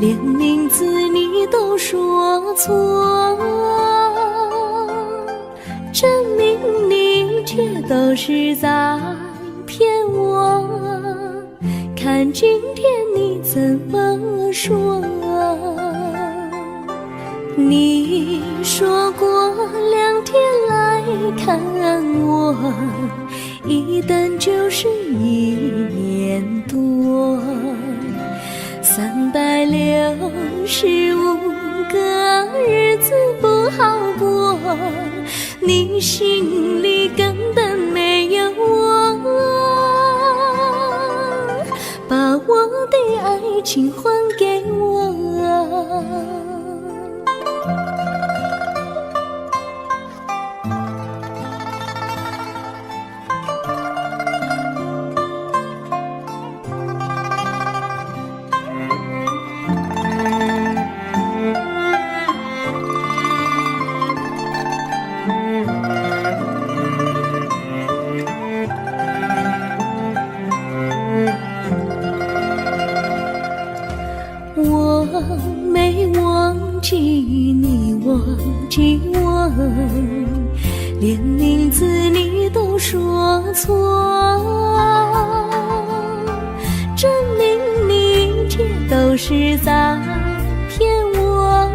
连名字你都说错，证明你却都是在骗我。看今天你怎么说？你说过2天来看我，一等就是1年多，365个日子不好过，你心里根本没有我，把我的爱情还给我。我没忘记你忘记我，连名字你都说错，证明你却都是在骗我。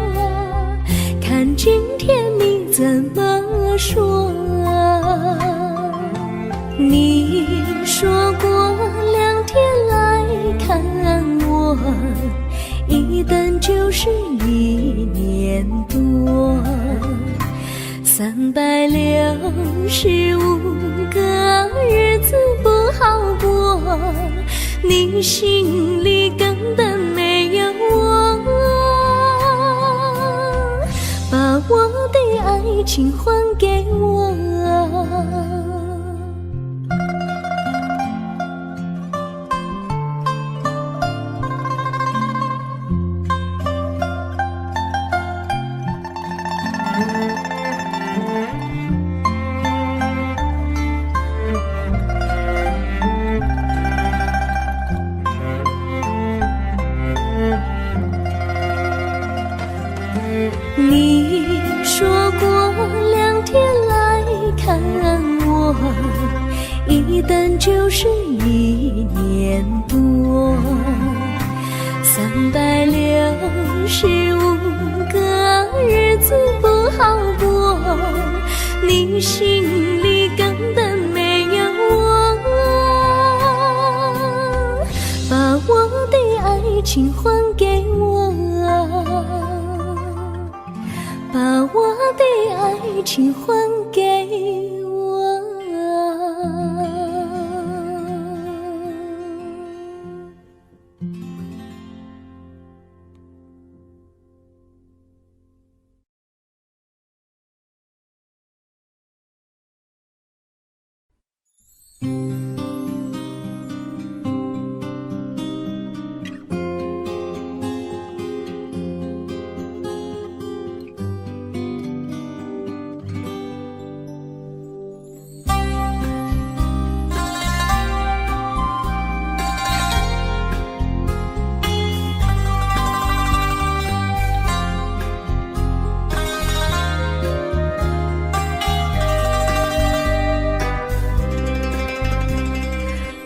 看今天你怎么说？你说过2天来看我，一等就是1年多，365个日子不好过，你心里根本没有我，把我的爱情还给我。你说过2天来看我，一等就是1年多，365个日子不好过，你心里根本没有我，把我的爱情还给我，把我的爱情还给我。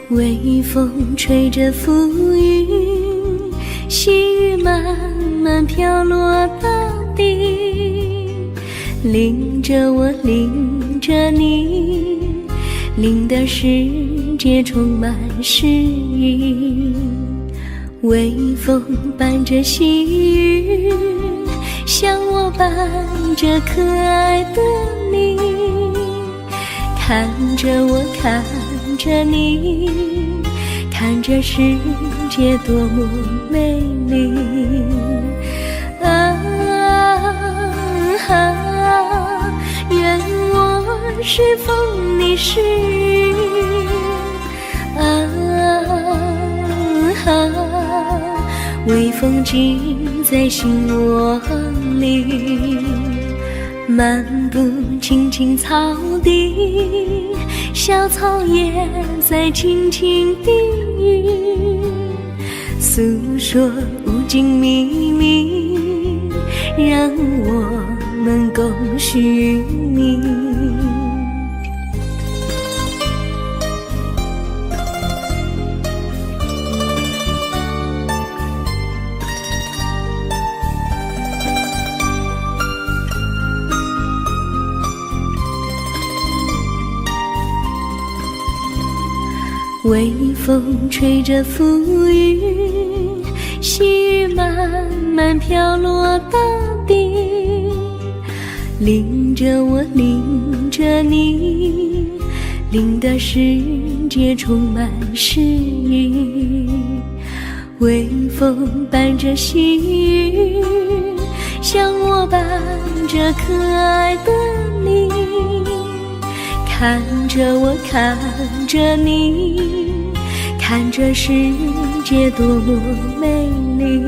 微风吹着浮云，细雨慢慢飘落大地，淋着我，淋着你，淋的世界充满诗意。微风伴着细雨，像我伴着可爱的你，看着我，看着你，看着世界多么美丽啊啊！愿我是风，你是雨啊啊！微风记在心窝里，漫步青青草地，小草也在轻轻低语，诉说无尽秘密，让我们共许命。微风吹着浮云，细雨慢慢飘落大地，淋着我，淋着你，淋得世界充满诗意。微风伴着细雨，像我伴着可爱的你，看着我，看着你，看这世界多么美丽。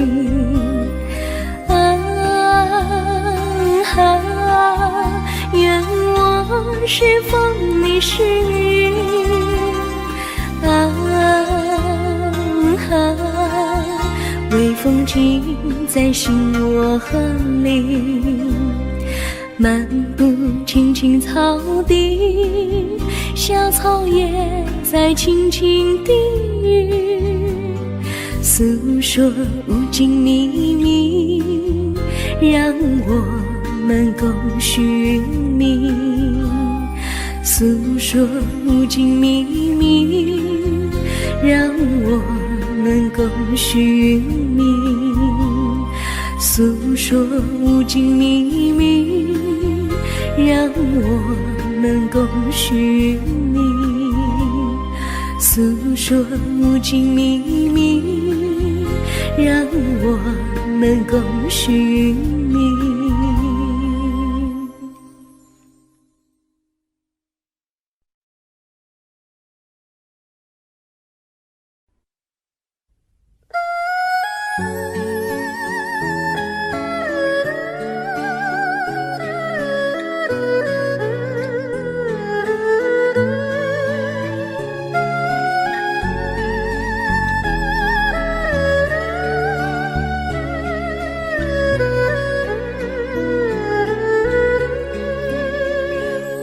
愿我是风，你是雨。微风尽在心窝里，漫步青青草地，小草也在轻轻低语，诉说无尽秘密，让我们共许命。诉说无尽秘密，让我们共许命。诉说无尽秘密，让我们共许命。诉说无尽秘密，让我们共许命。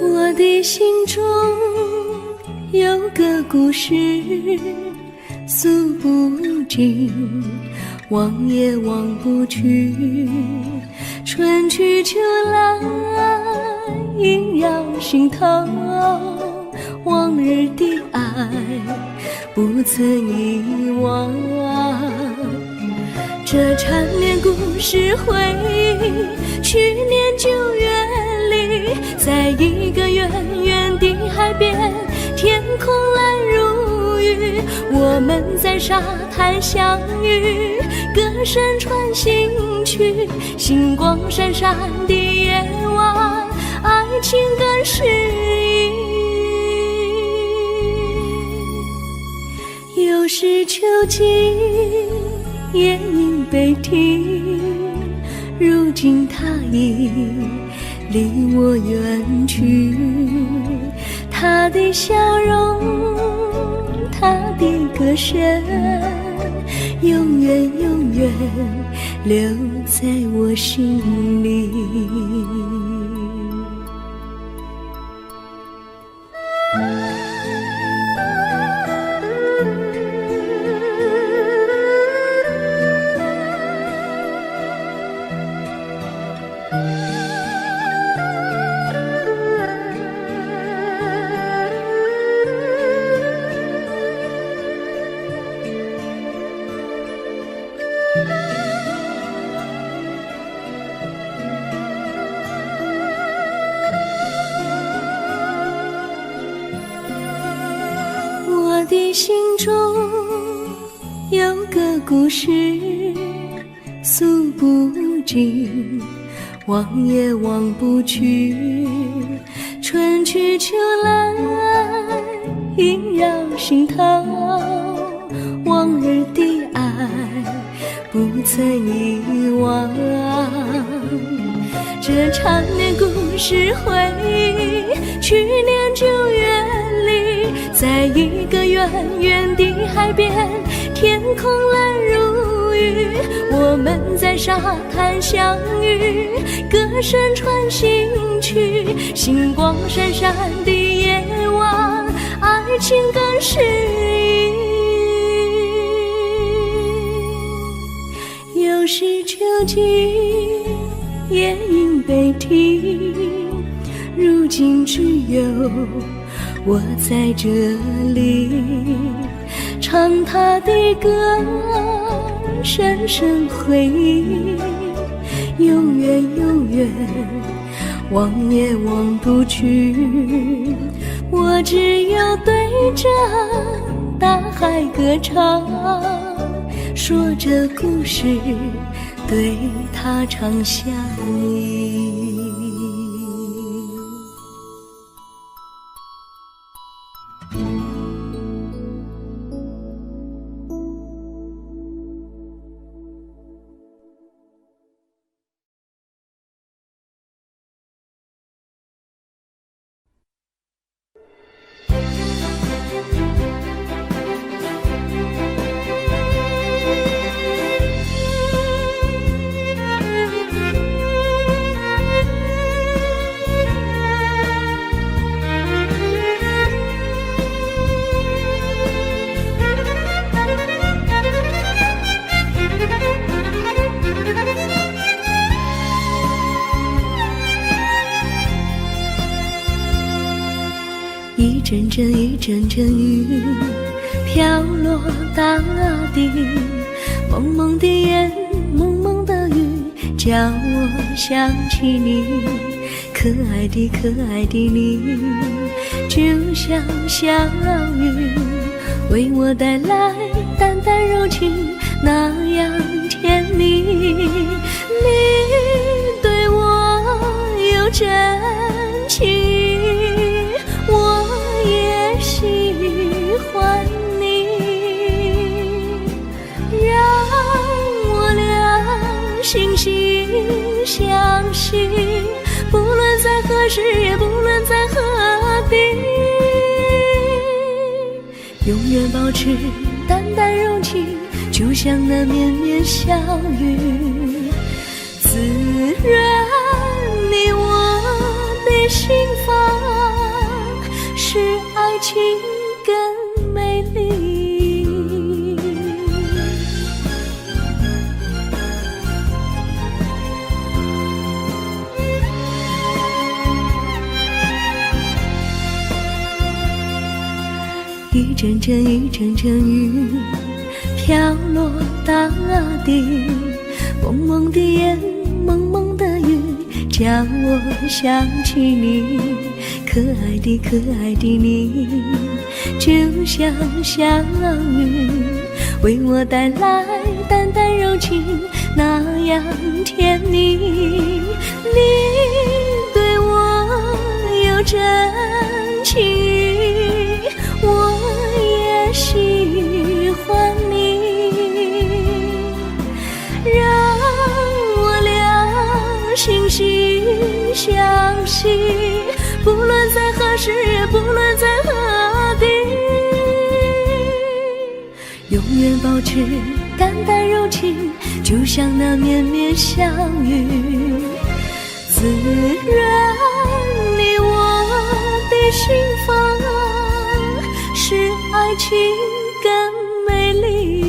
我的心中有个故事诉不尽，忘也忘不去。春去秋来萦绕心头，往日的爱不曾遗忘。这缠绵故事回忆，去年9月里，在一个远远的海边，天空蓝如玉，我们在沙滩相遇，歌声传心曲，星光闪闪的夜晚，爱情更诗意。又是秋季，夜莺悲啼，如今他已离我远去，他的笑容，他的歌声，永远永远留在我心里。我的心中有个故事诉不尽，忘也忘不去。春去秋来萦绕心头，往日的爱不曾遗忘。这缠绵故事回忆，去年9月里，在一个远远的海边，天空蓝如雨，我们在沙滩相遇，歌声传心曲，星光闪闪的夜晚，爱情更诗意。又是秋季，夜莺北啼，如今只有我在这里，唱他的歌，深深回忆，永远永远，望也望不去。我只有对着大海歌唱，说着故事，对他唱下你。一阵阵一阵阵雨飘落大地，蒙蒙的烟，蒙蒙的雨，叫我想起你，可爱的可爱的你，就像小雨，为我带来淡淡柔情，那样甜蜜。你对我有真情，我也喜欢你，让我俩惺惺相惜，不论在何时，也不论在何地，永远保持淡淡柔情，就像那绵绵小雨，滋润你我的心房，使爱情更美丽。一阵阵一阵阵雨飘落大地，蒙蒙的烟，蒙蒙的雨，叫我想起你，可爱的可爱的你，就像小雨，为我带来淡淡柔情，那样甜蜜。你对我有真情，我也喜欢你，让我俩惺惺相惜，不论在何时，也不论在何地，永远保持淡淡柔情，就像那绵绵小雨，滋润你我的心房，使爱情更美丽。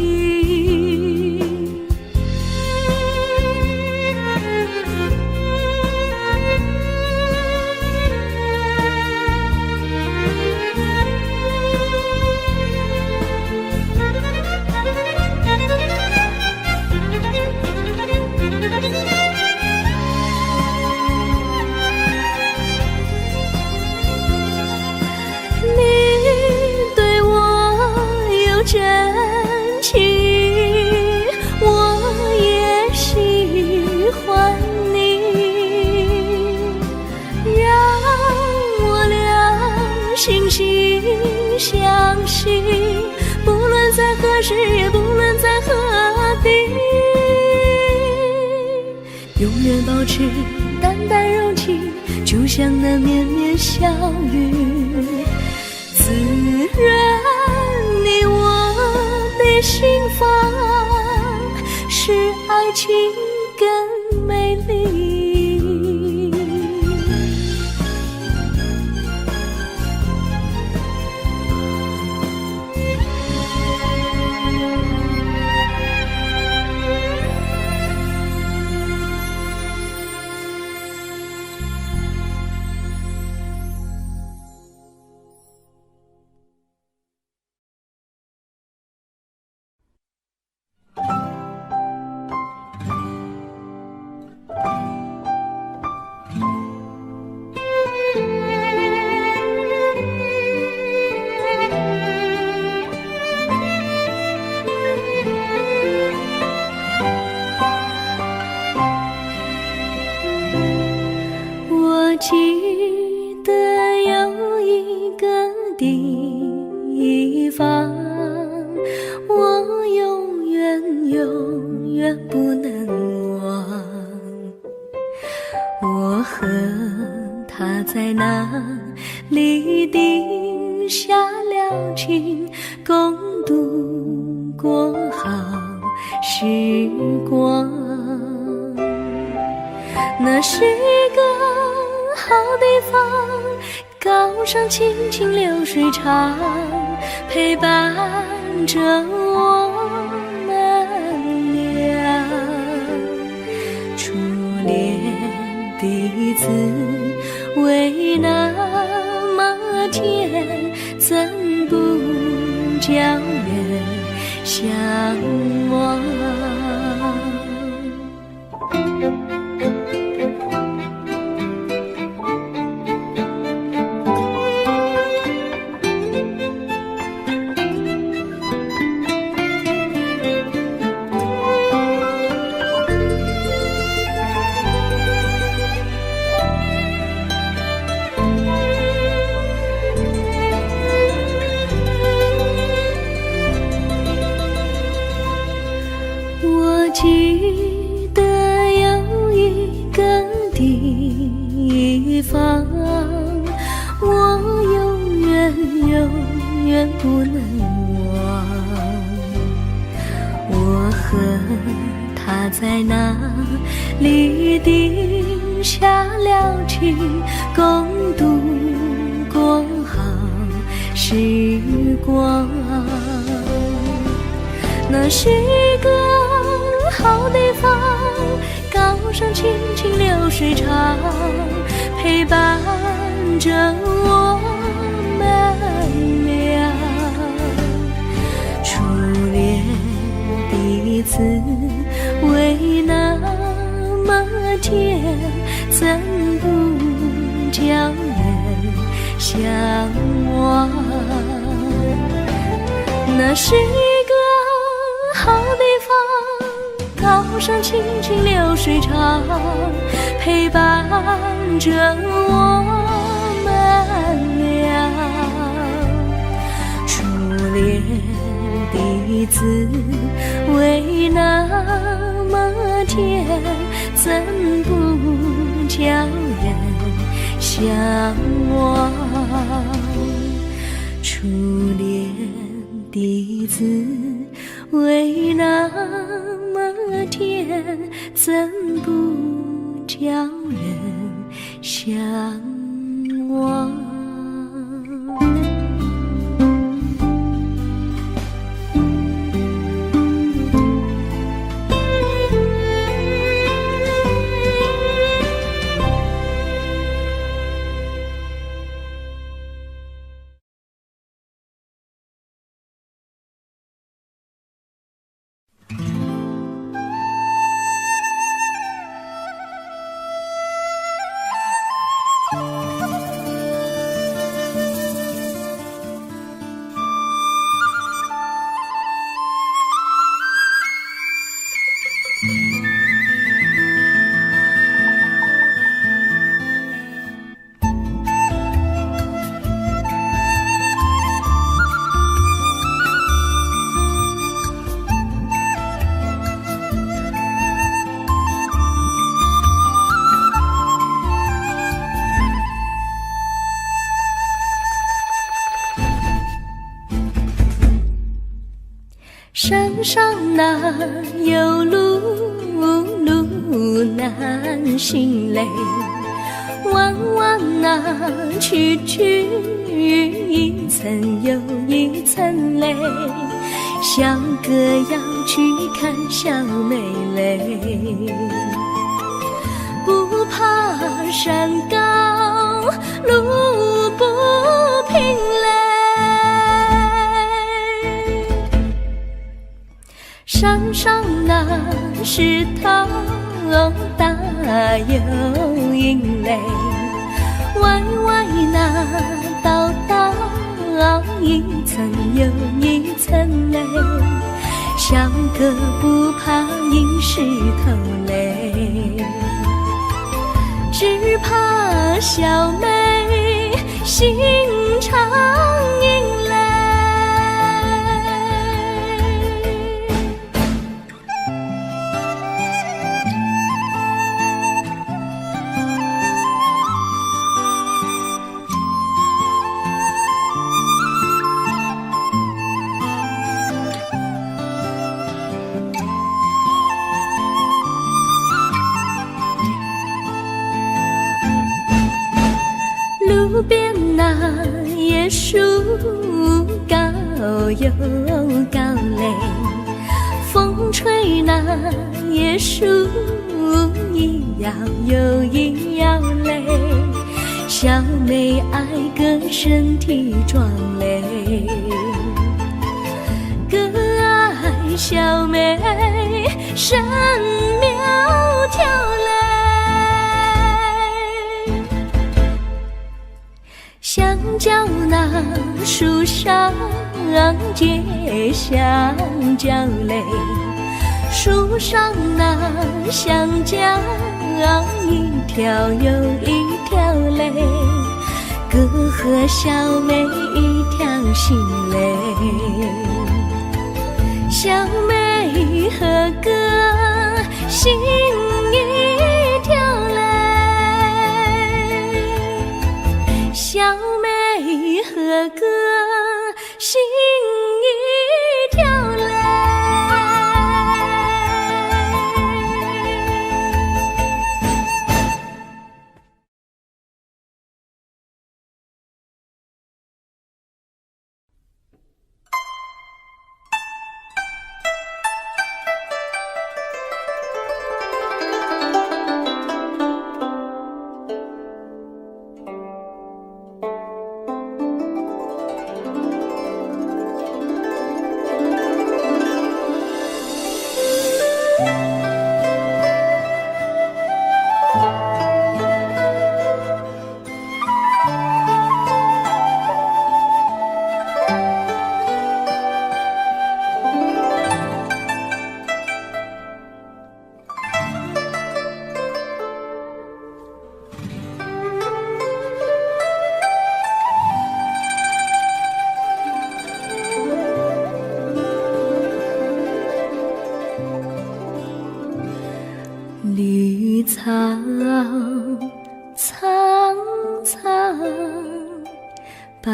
真情，我也喜欢你，让我俩惺惺相惜，不论在何时，也不论在何地，永远保持淡淡柔情，就像那绵绵小雨，滋润你我的别心房，使爱情更美丽。我记得有一个地方，我永远不能忘。我和他在那里定下了情，共度过好时光。那是一个好地方，高山青青流水长，陪伴着我们俩。初恋的滋味那么甜，怎不叫人向往？我记得有一个地方，我永远不能忘。我和他在那里定下了情，共度过好时光。那是一个好地方，高山青青流水长，陪伴着我们俩。初恋的滋味那么甜，怎不叫人向往？那是一个好地方，高山青青流水长，陪伴着我们俩。初恋的滋味那么甜，怎不叫人向往？初恋的滋味那么甜，怎不叫人向往？上哪有路，路难行嘞。弯弯哪曲曲，一层又一层嘞。小哥要去看小妹嘞，不怕山高路不平嘞。山上那石头大又硬嘞，歪歪那道道一层又一层嘞。小哥不怕硬石头嘞，只怕小妹心肠硬嘞。路边那椰树高又高嘞，风吹那椰树一摇又一摇嘞。小妹爱个身体壮嘞，哥爱小妹身苗条嘞。香蕉那树上结香蕉嘞，树上那香蕉一条又一条嘞，哥和小妹一条心嘞。小妹和哥心一条嘞，小妹和哥心一条嘞。绿草苍苍，白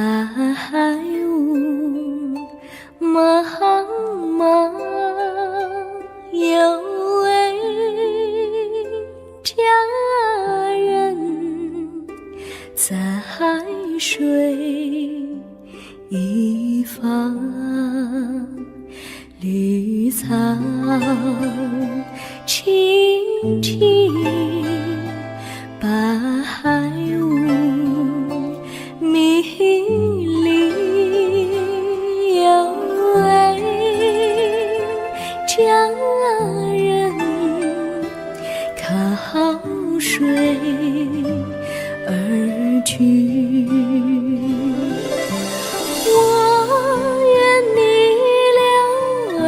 雾茫茫，有位佳人在水一方，绿草青青，白雾迷离，有位佳人靠水而居。我愿你留儿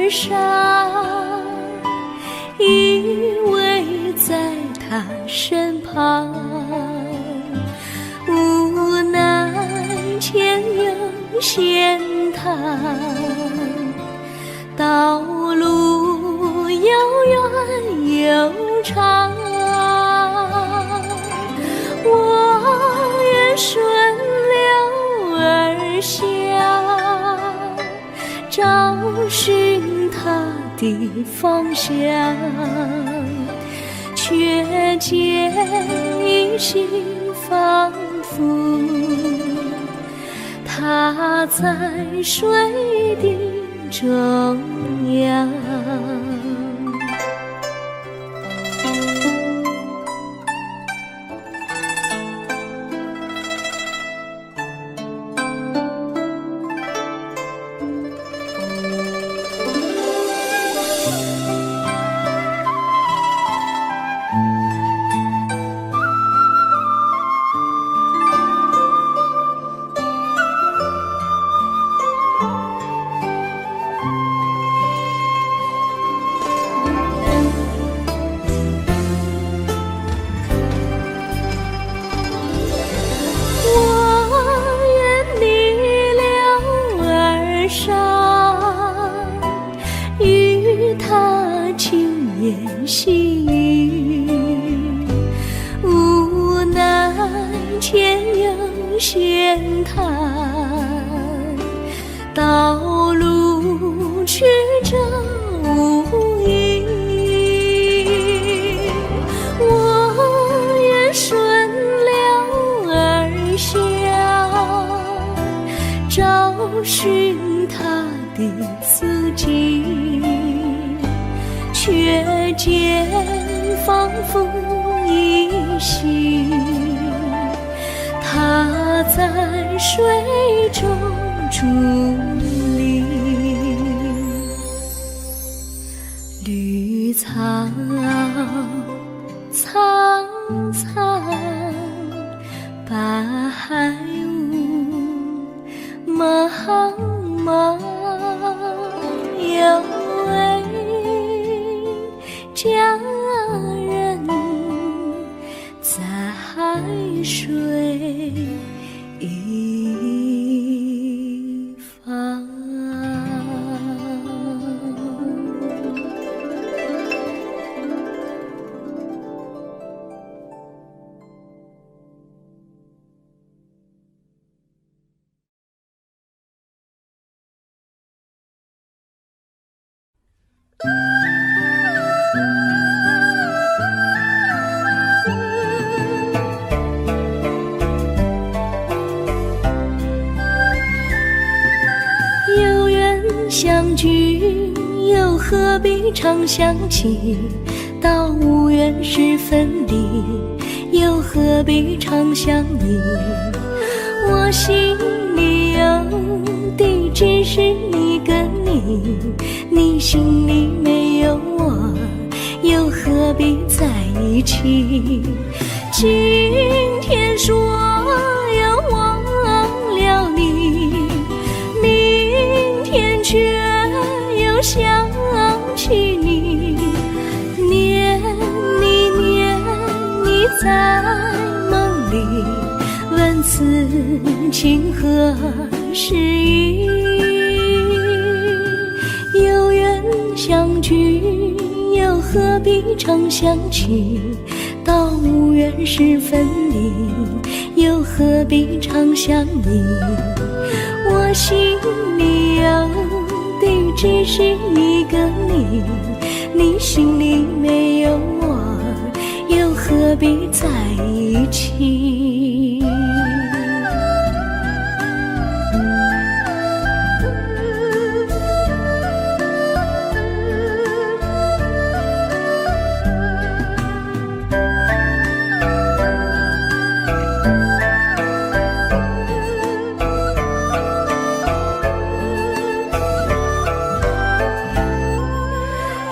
上，依偎在他身旁，无奈前有险滩，道路又远又长。我愿顺流而下，找寻他的方向，却见一心仿佛他在水的中央。细雨无奈前有险滩，道路曲折无依，我愿顺流而下，找寻他的足迹，却见仿佛依稀，他在水中伫立。绿草苍苍，白雾茫茫，有位佳人在海水一方。有缘相聚，又何必常想起？到无缘时分离，又何必常想你？我心里有的只是一个你，你心里没有我，又何必在一起？今天说要忘了你，明天却又想起你，念你念你在梦里，问此情何时已？有缘相聚，又何必常想起？到无缘时分离，又何必常想你？我心里有的只是一个你，你心里没有我，又何必在一起？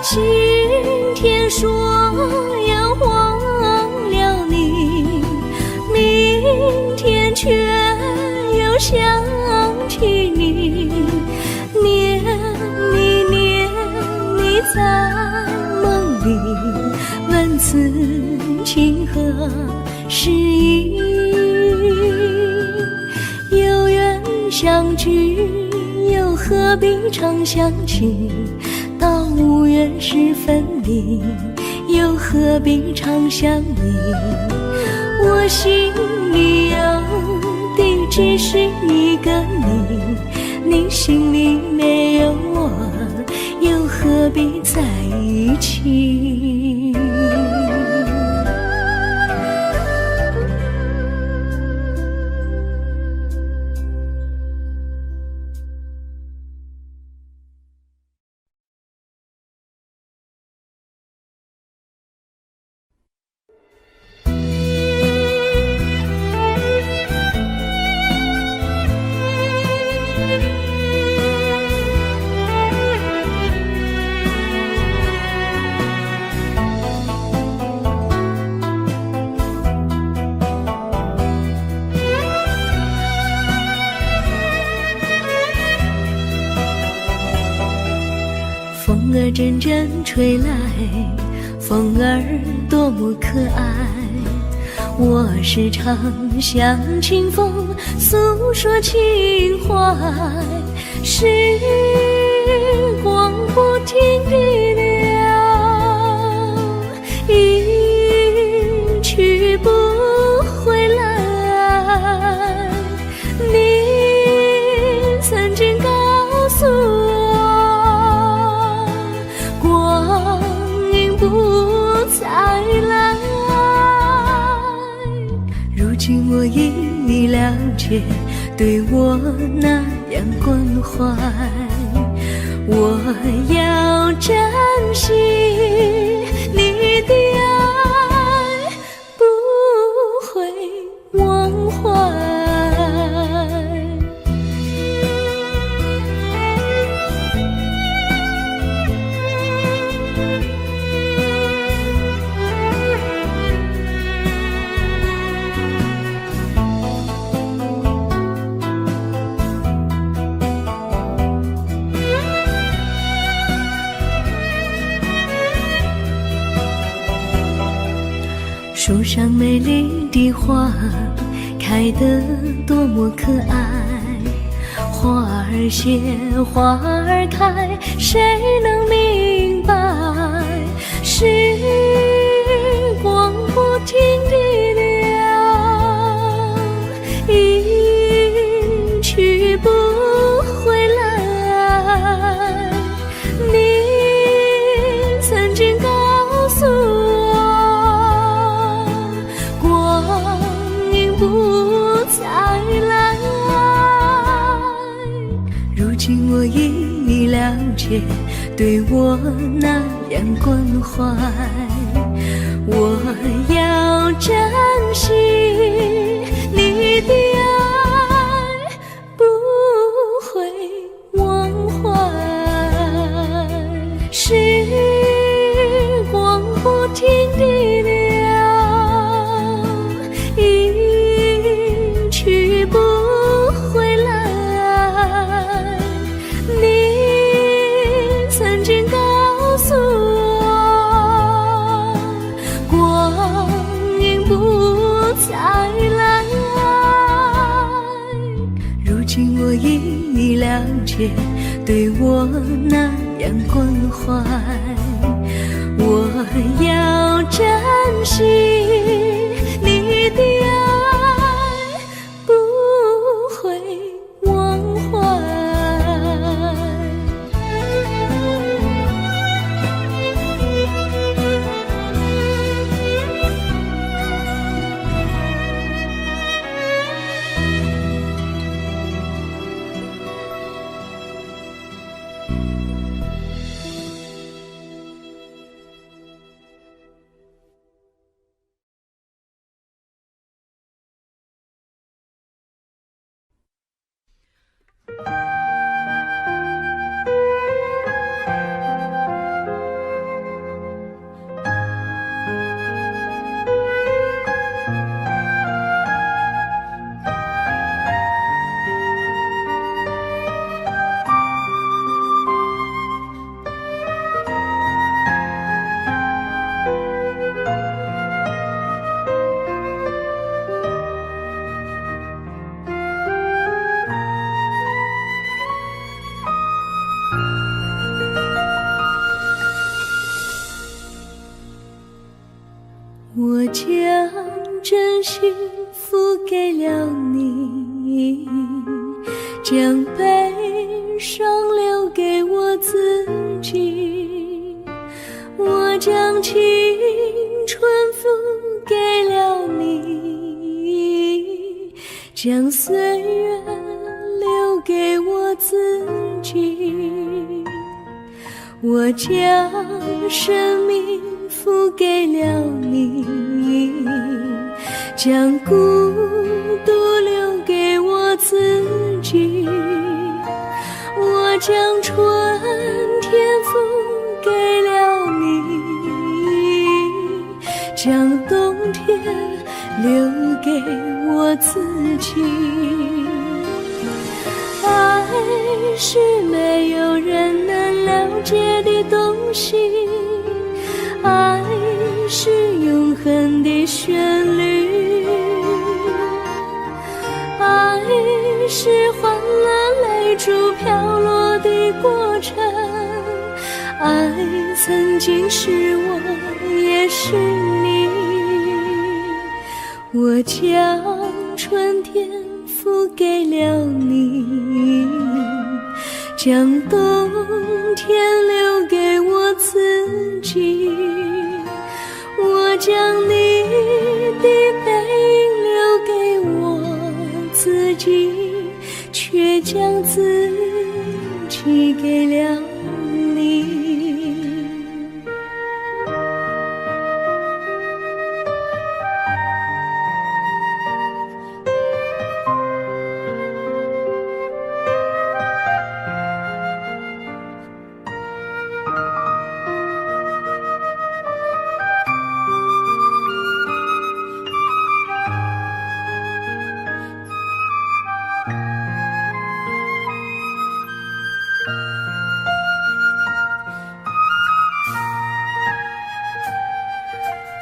今天说要忘了你，明天却又想起你，念你念你在梦里，问此情何时已？有缘相聚，又何必常想起？到无缘时分离，又何必常想你？我心里有的只是一个你，你心里没有我，又何必在一起？风儿阵阵吹来，风儿多么可爱。我时常向清风诉说情怀，时光不停地流，一去不回来。你曾经告诉我，光阴不再来。如今我已了解，对我那样关怀，我要珍惜你的爱，不会忘怀。树上美丽的花开得多么可爱，花儿谢，花儿开，谁能明白？时光不停地流，一去不回来。你曾经告诉我，光阴不再来。如今我已了解，对我那样关怀，我要珍惜你的爱，不会忘怀。时光不停地流，一去不回来。你曾经告诉我，光阴不再来。如今我已了解，对我那样关怀，我要珍惜你的爱，不会忘怀。我将真心付给了你，将悲伤留给我自己，我将青春付给了你，将岁月留给我自己，我将生命付给了你，将孤独留给我自己，我将春天付给了你，将冬天留给我自己。爱是没有人能了解的东西，爱是永恒的旋律，爱是换了泪珠飘落的过程，爱曾经是我也是你，我将春天付给了你，将冬天留给我自己，我将你的背影留给我自己，却将自己给了你。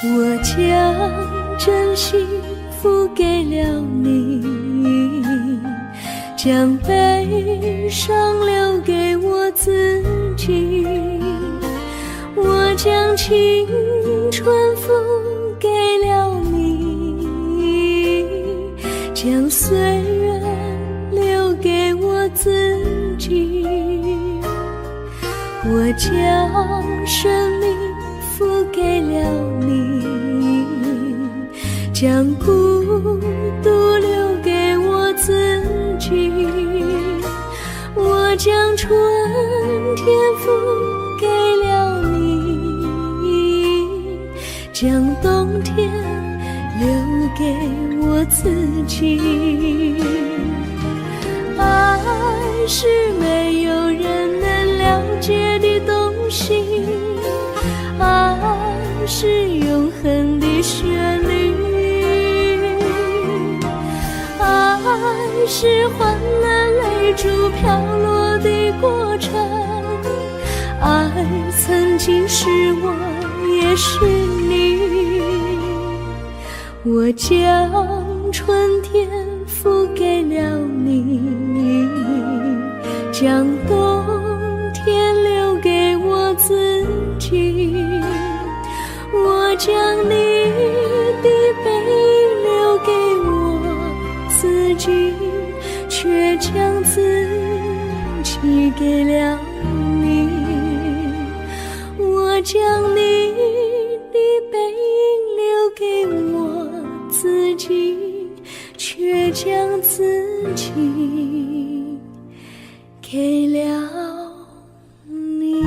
我将真心付给了你，将悲伤留给我自己，我将青春付给了你，将岁月留给我自己，我将生命付给了你，将孤独留给我自己，我将春天付给了你，将冬天留给我自己。爱是没有人能了解的东西，爱是永恒的旋律，爱是换了泪珠飘落的过程，爱曾经是我也是你，我将春天付给了你，将冬天留给我自己，我将你的背影留给我自己，却将自己给了你，我将你的背影留给我自己，却将自己给了你。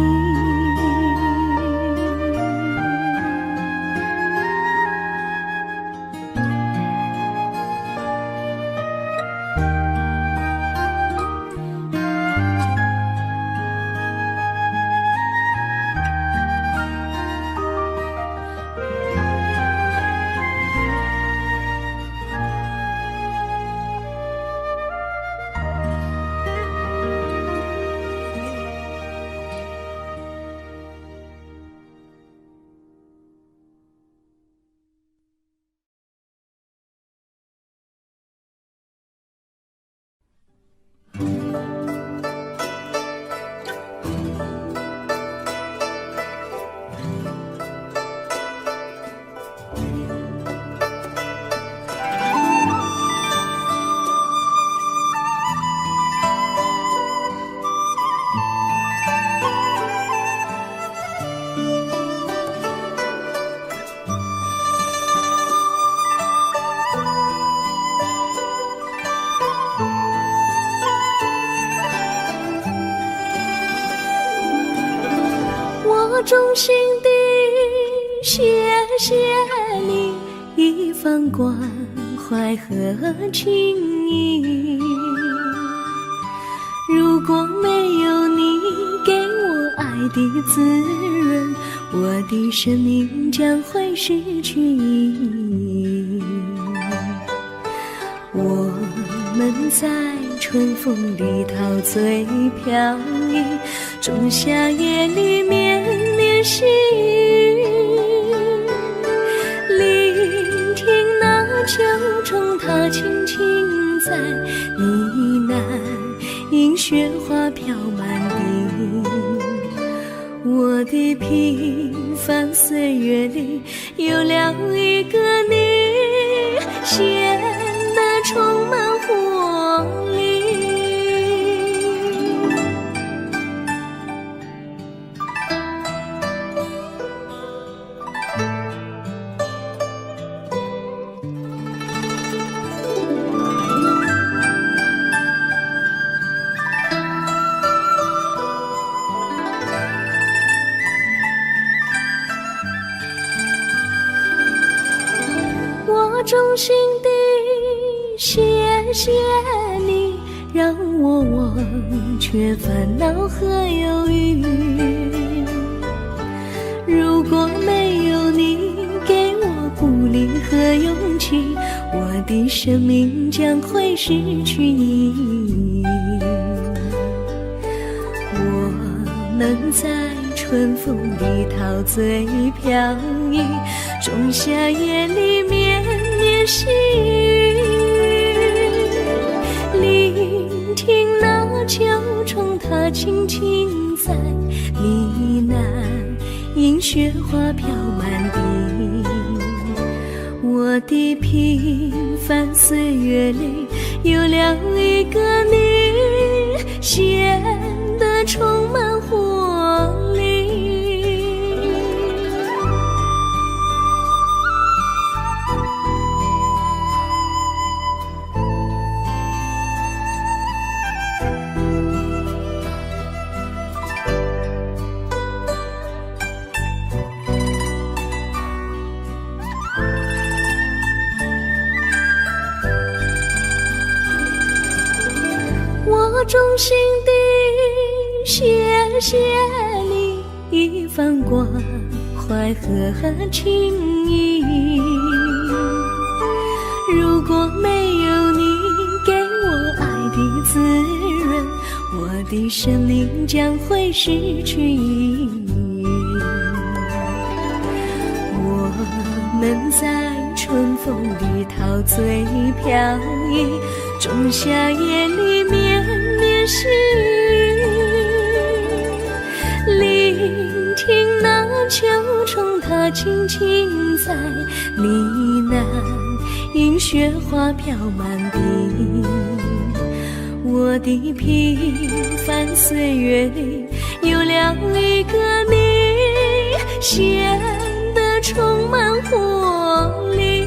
谢谢你一番关怀和情谊。如果没有你给我爱的滋润，我的生命将会失去意义。我们在春风里陶醉飘逸，仲夏夜里绵绵细雨，聆听那秋虫它轻轻在呢喃，映雪花飘满地。我的平凡岁月里有了一个你，显得充满活力。我衷心地谢谢你，让我忘却烦恼和忧郁。如果没有你给我鼓励和勇气，我的生命将会失去意义。我们在春风里陶醉飘逸，仲夏夜里绵绵细雨，聆听那秋虫它轻轻在呢喃，映雪花飘满地。我的平凡岁月里有了一个你，显得充满活力。我衷心地谢谢你一番关怀和情谊。如果没有你给我爱的滋润，我的生命将会失去意义。我们在春风里陶醉飘逸，仲夏夜里绵绵细雨，聆听那秋虫它轻轻在呢喃，映雪花飘满地。我的平凡岁月里有了一个你，显得充满活力。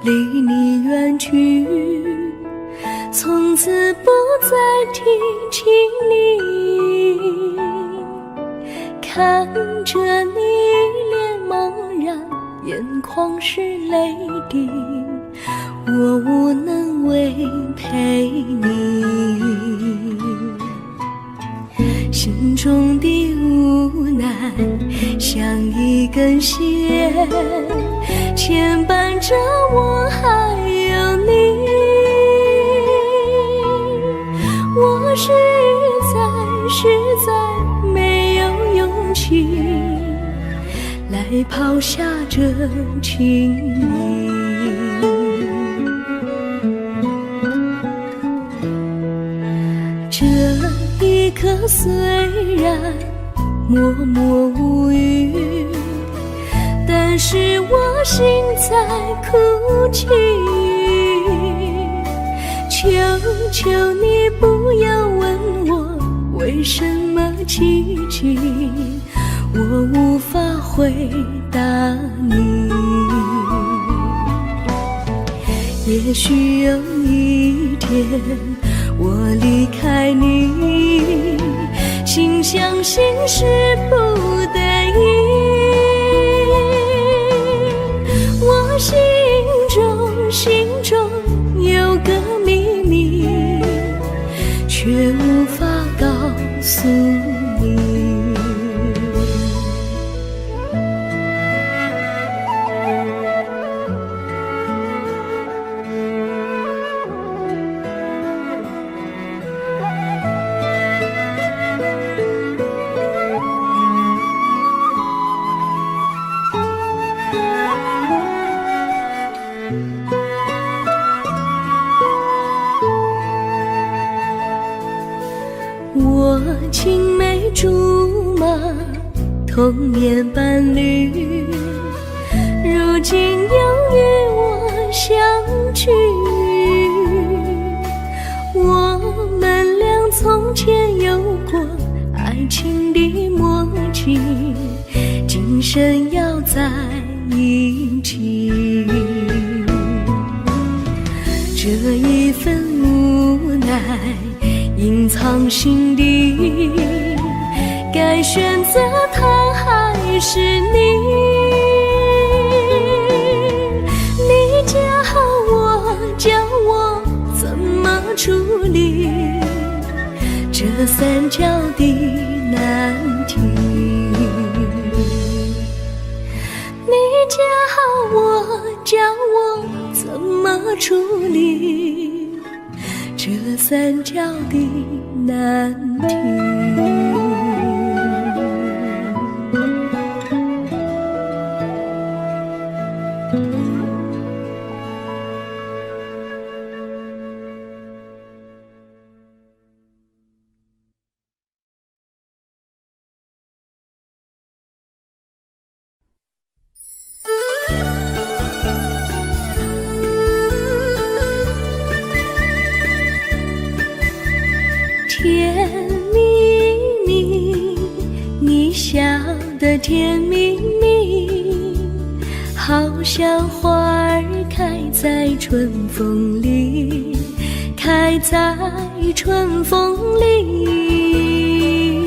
离你远去，从此不再提起你。看着你脸茫然，眼眶是泪滴，我无能为陪你，心中的无奈像一根线牵绊着我还有你。我实在没有勇气来抛下这情谊。这一刻虽然默默无语，但是我心在哭泣。求求你不要问我为什么寂静，我无法回答你。也许有一天我离开你，心相信是不得已。我心中有个秘密，却无法告诉你。我青梅竹马，童年伴侣，如今又与我相聚。我们俩从前有过爱情的默契，今生要在一起。这一份无奈隐藏心底，该选择他还是你？你教我怎么处理这三角的难题？你教我怎么处理这三角的难题？甜蜜蜜，你笑得甜蜜蜜，好像花儿开在春风里，开在春风里。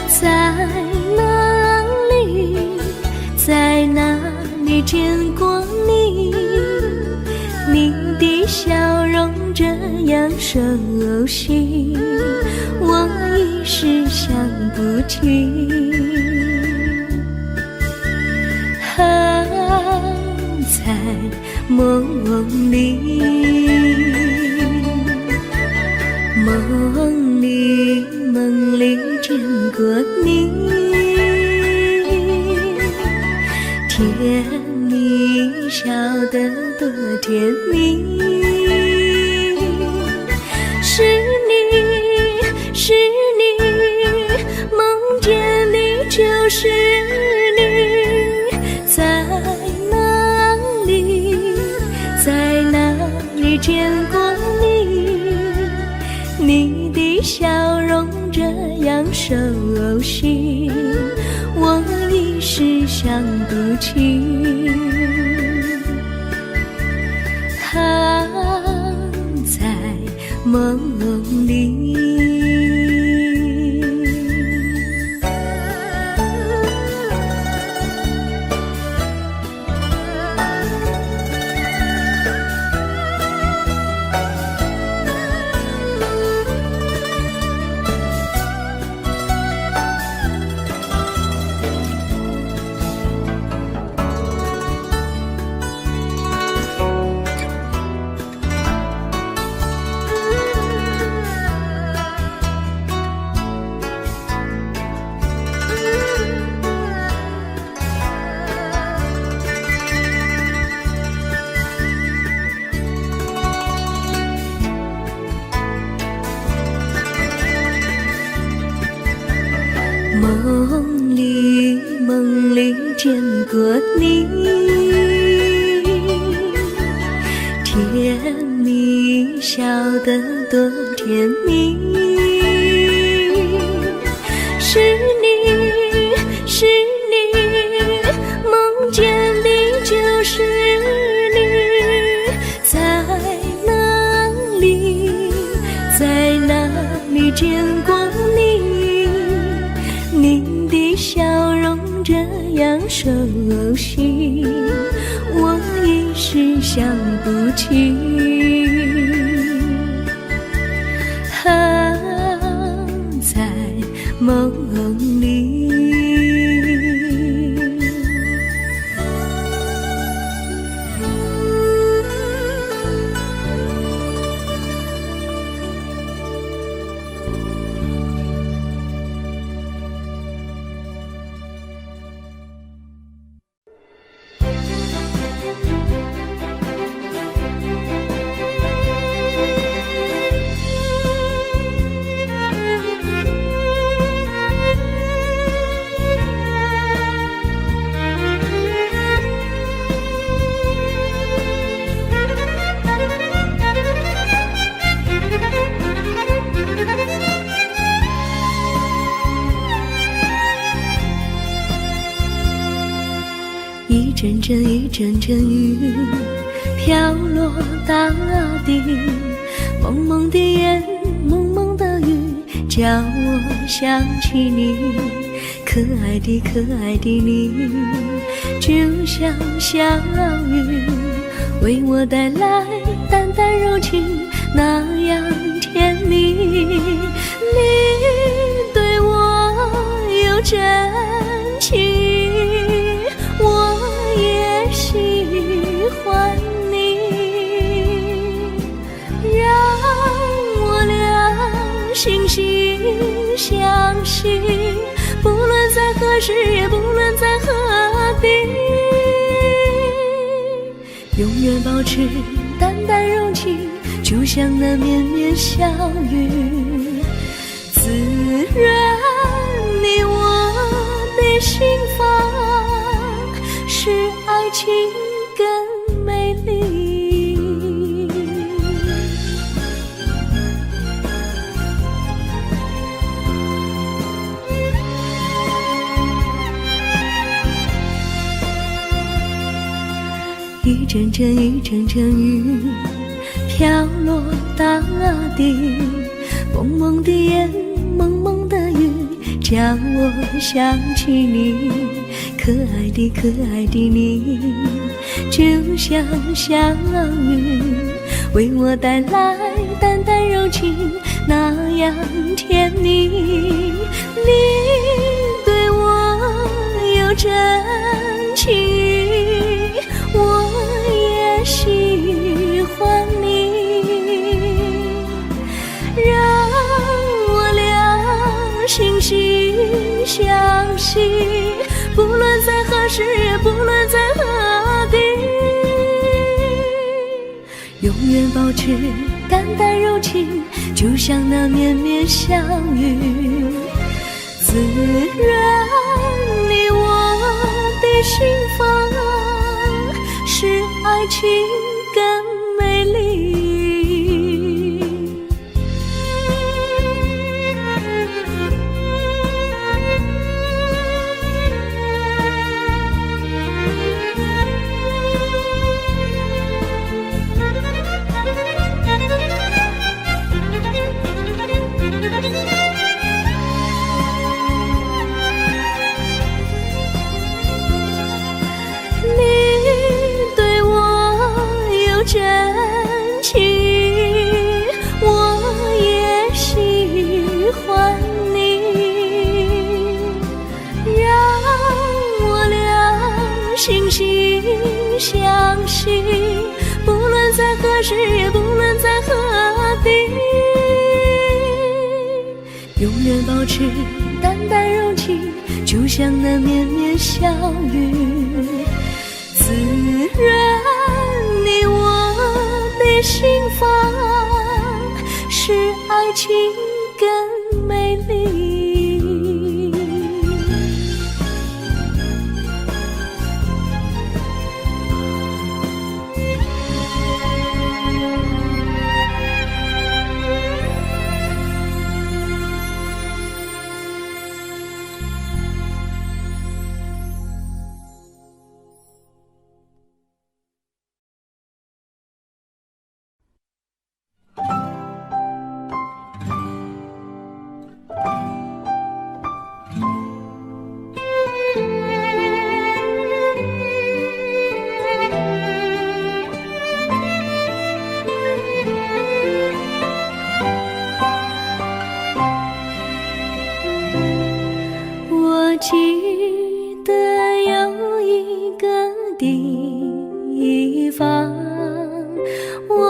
在哪里，在哪里见过你？你的笑容这样熟悉，我一时想不起。还在梦里，梦里见过你，甜蜜笑得多甜蜜。是你，梦见你就是你，在哪里，在哪里见过你？你的笑容这样熟悉，我一时想不起。还在梦里。梦里见过你，甜蜜笑得多甜蜜，是你，是你，梦见的就是你，在哪里，在哪里见过你？你的笑容这样熟悉，我一时想不起。在梦里，一阵阵一阵阵雨飘落大地，蒙蒙的烟，蒙蒙的雨，叫我想起你，可爱的可爱的你，就像小雨，为我带来淡淡柔情，那样甜蜜。你对我有真情，我也喜欢你，让我俩惺惺相惜，不论在何时，也不论在何地，永远保持淡淡柔情，就像那绵绵小雨，滋润你我的心房，使爱情更美丽。一阵阵一阵阵雨飘落大地，蒙蒙的烟，蒙蒙的雨，叫我想起你，可爱的可爱的你，就像小雨，为我带来淡淡柔情，那样甜蜜。你对我有真情，我也喜欢你，让我俩惺惺相惜，不论在何时，也不论在何地，永远保持淡淡柔情，就像那绵绵小雨，滋润你我的心房，使爱情更美丽。真情，我也喜欢你，让我俩惺惺相惜，不论在何时，也不论在何地，永远保持淡淡柔情，就像那绵绵小雨，滋润你我的心房，使爱情更美丽。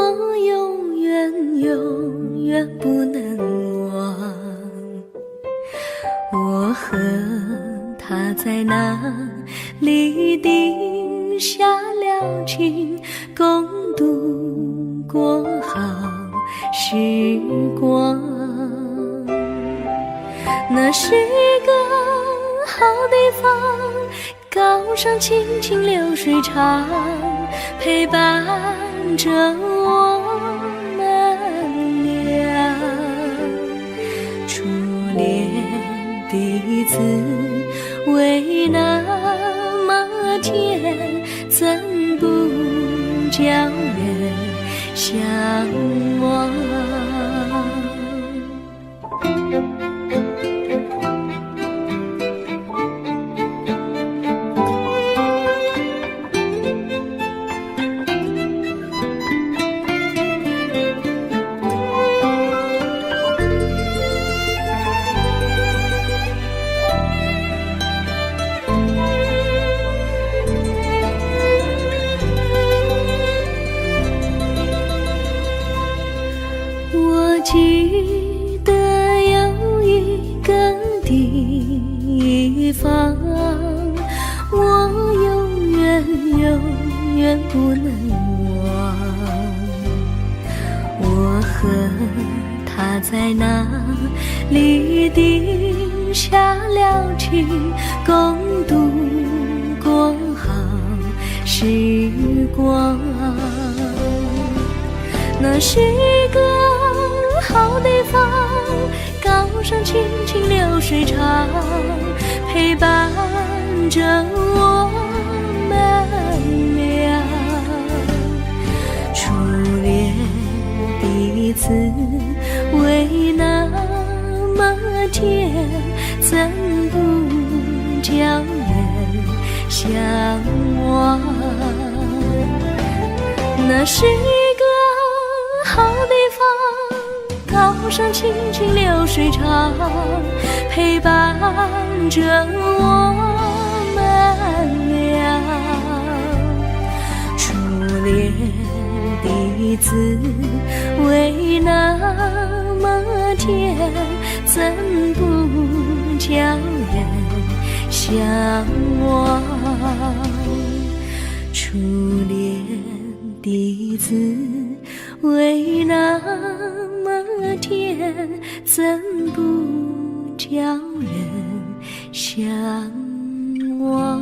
我永远永远不能忘。我和他在那里定下了情，共度过好时光。那是个好地方，高山青青流水长，陪伴着我们俩。初恋的滋味那么甜，怎不叫人向往？我记得有一个地方，我永远永远不能忘。我和他在那里定下了情，共度过好时光。那是个好地方，高山青青流水长，陪伴着我们俩。初恋的滋味那么甜，怎不叫人向往？那是一个好地方，高山青青流水长，陪伴着我们俩。初恋的滋味那么甜，怎不叫人向往？初恋的滋味那么甜，怎不叫人向往？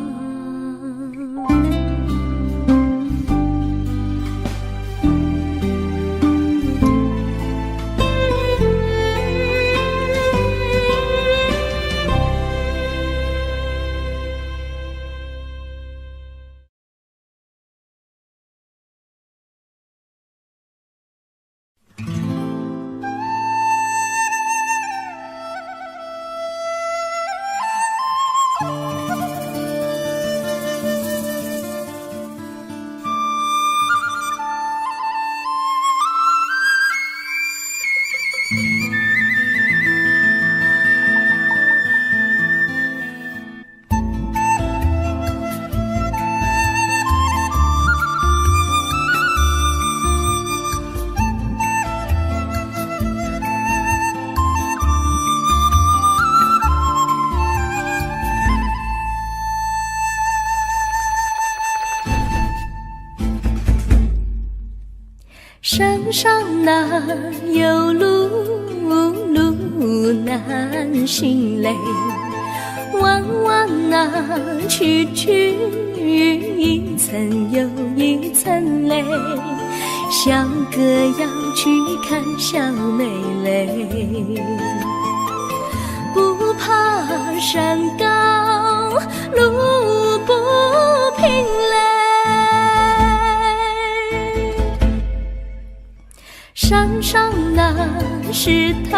山上哪有路，路难行嘞，弯弯哪曲曲，一层又一层嘞，小哥要去看小妹嘞，不怕山高路不平嘞，山上那石头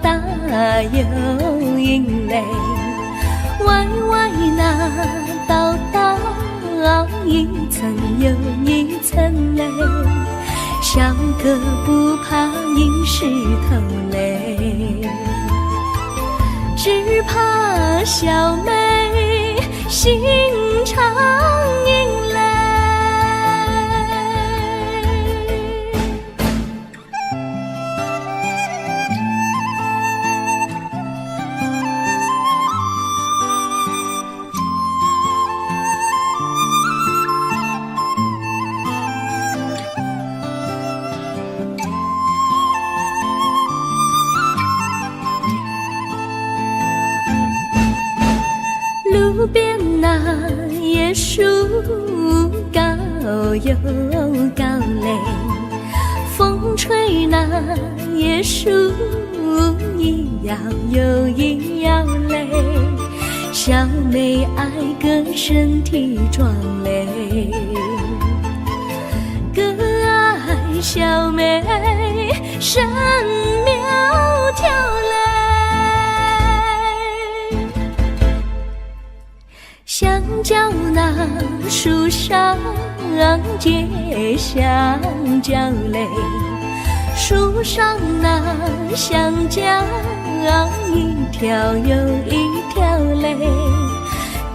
大又硬嘞，歪歪那道道一层又一层嘞，小哥不怕硬石头嘞，只怕小妹心肠硬嘞。边那椰树高又高嘞，风吹那椰树一摇又一摇嘞，小妹爱个身体壮嘞，个爱小妹身苗条嘞，香蕉那树上结香蕉嘞，树上那香蕉一条又一条嘞，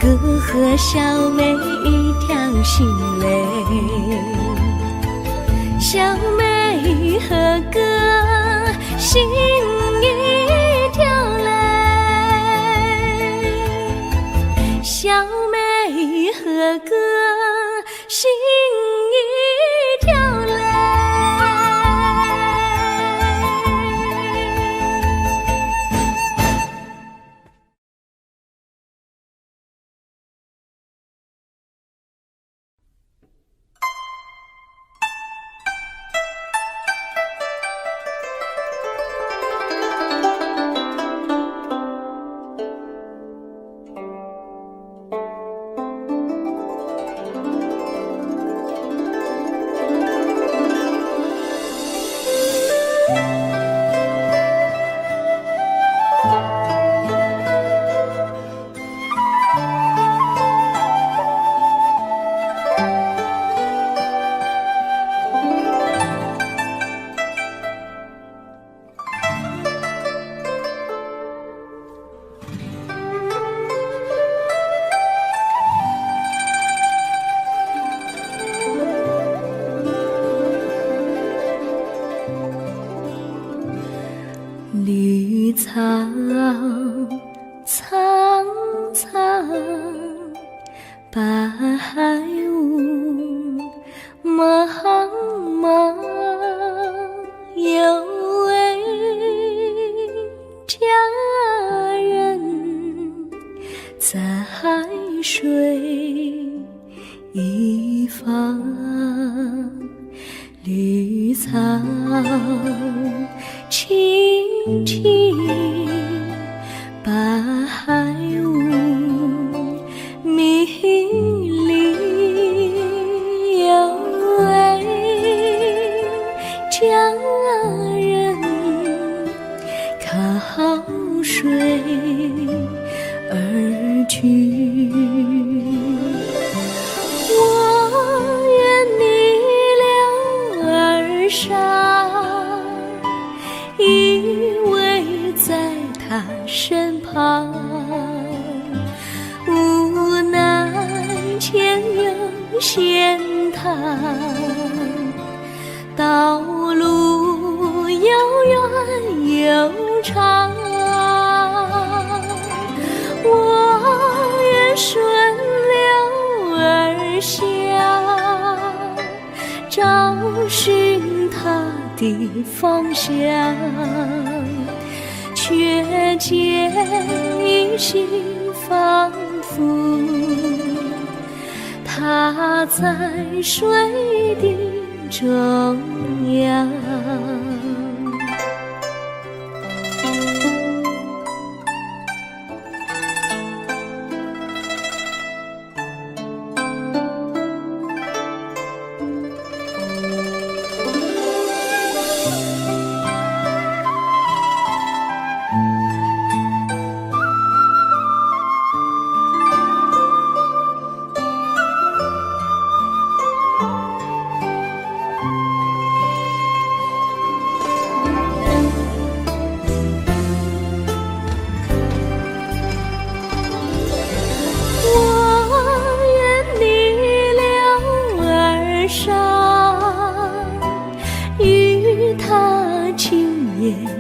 哥和小妹一条心嘞，小妹和哥心一条嘞，小妹和哥心一条嘞。绿草苍苍，白雾茫茫，有位佳人在水一方，绿草青青，白雾迷离，有位佳人靠水而居，我愿你留儿上，依偎在他身旁，无奈前有险滩，道路又远又长，我愿顺流而下，找寻他的方向，却见一心仿佛他在水的中央。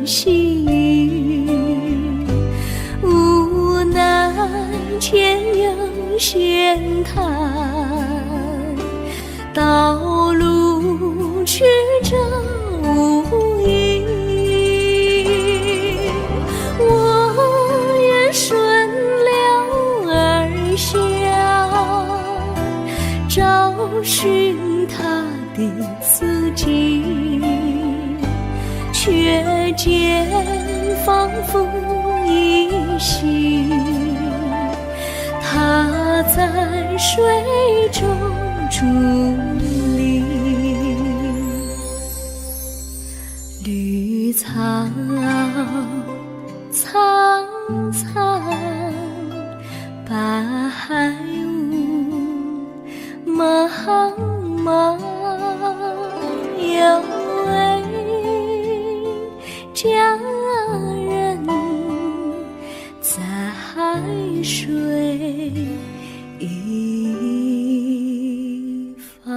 细雨，无奈前有险滩，道路曲折无依，我愿顺流而下，间仿佛依稀，他在水中伫立。绿草苍苍，白雾茫茫，有位佳人在海水一方。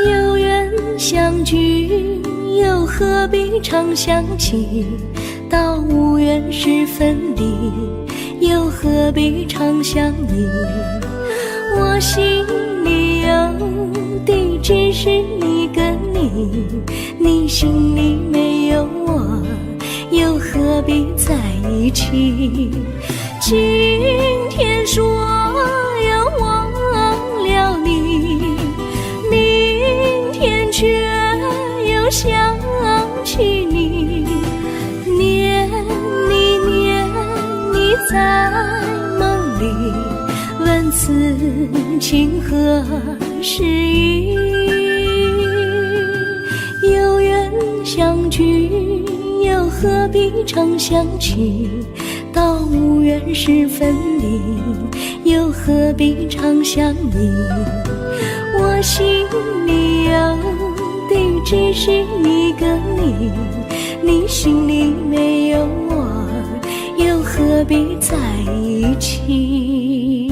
有缘相聚，又何必常想起？到无缘时分离，又何必常想你？我心里有的只是一个你，你心里没有我，又何必在一起？今天说要忘了你，明天却又想起你，念你念你在梦里，问此情何时已？有缘相聚，又何必常想起？到无缘时分离，又何必常想你？我心里有的只是一个你，你心里没有我，又何必在一起？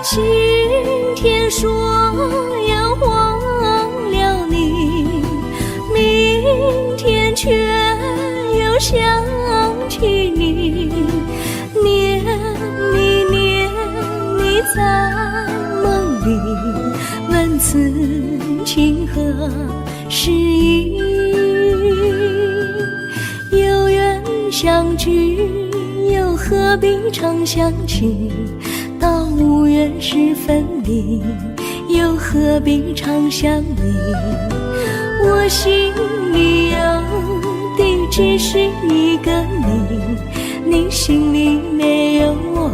今天说要忘了你，明天却又想起你，念你念你在梦里，问此情何时已？有缘相聚，又何必常想起？到无缘时分离，又何必常想你？我心里有的只是一个你，你心里没有我，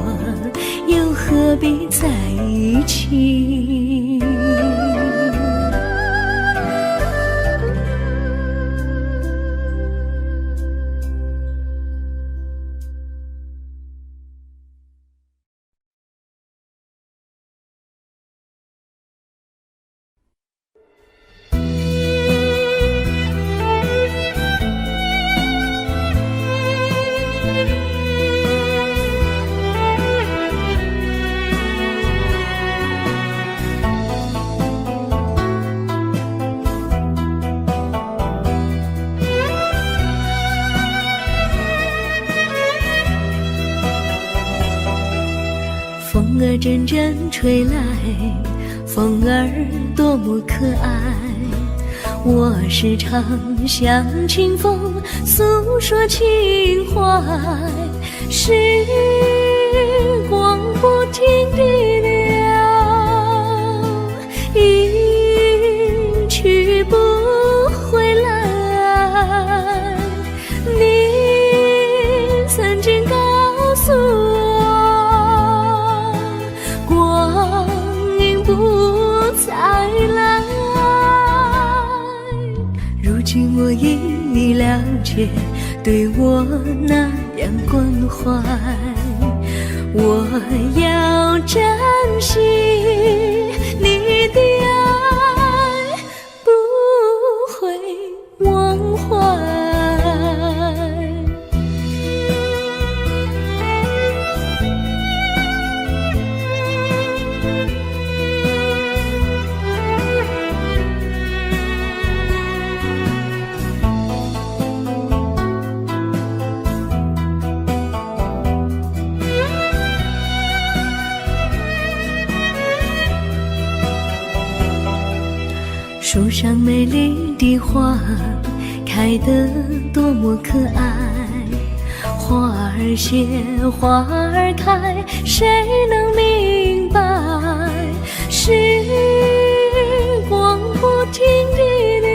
又何必在一起？风儿阵阵吹来，风儿多么可爱。我时常向清风诉说情怀，时光不停地流，一去不回来。你曾经告诉我，光阴不再来。如今我已了解，对我那样关怀，我要珍惜树上美丽的花开得多么可爱，花儿谢，花儿开，谁能明白？时光不停地流，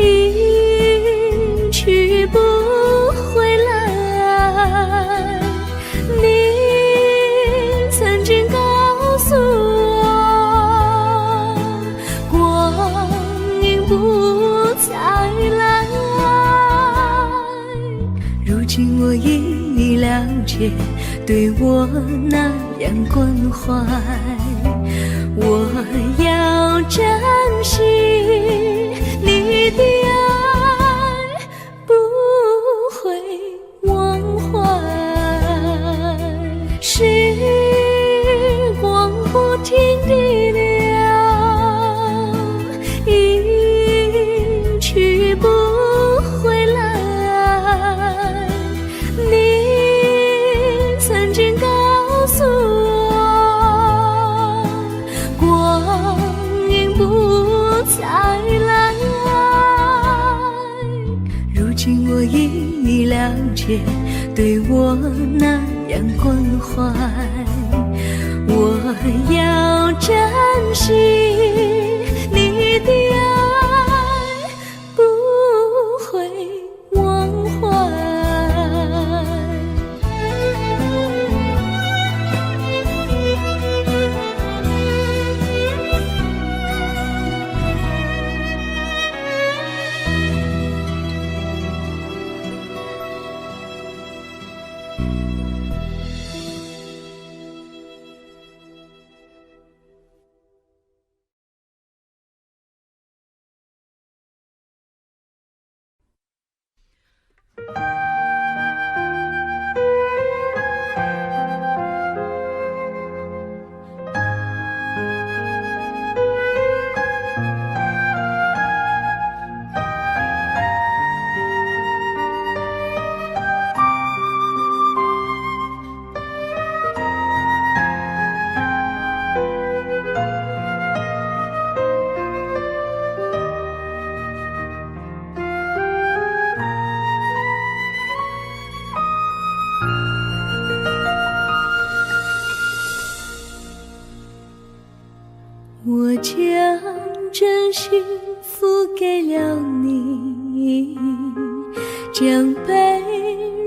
一去不回来。你曾经告诉我，光阴不再来。如今我已了解，对我那样关怀，我要珍惜你的爱，不会忘怀。时光不停地流，一去不回来。你曾经告诉我，光阴不再来。如今我已了解，对我那样关怀，我要珍惜你的爱，不会忘怀。我将真心付给了你，将悲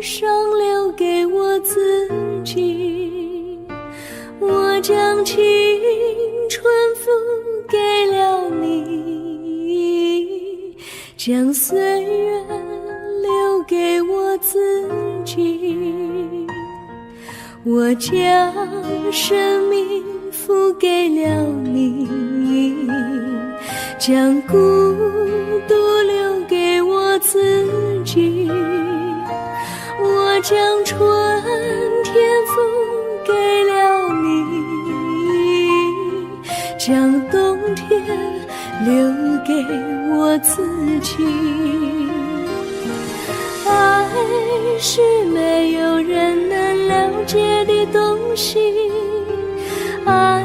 伤留给我自己。我将青春付给了你，将岁月留给我自己。我将生命付给了你，将孤独留给我自己。我将春天付给了你，将冬天留给我自己。爱是没有人能了解的东西，爱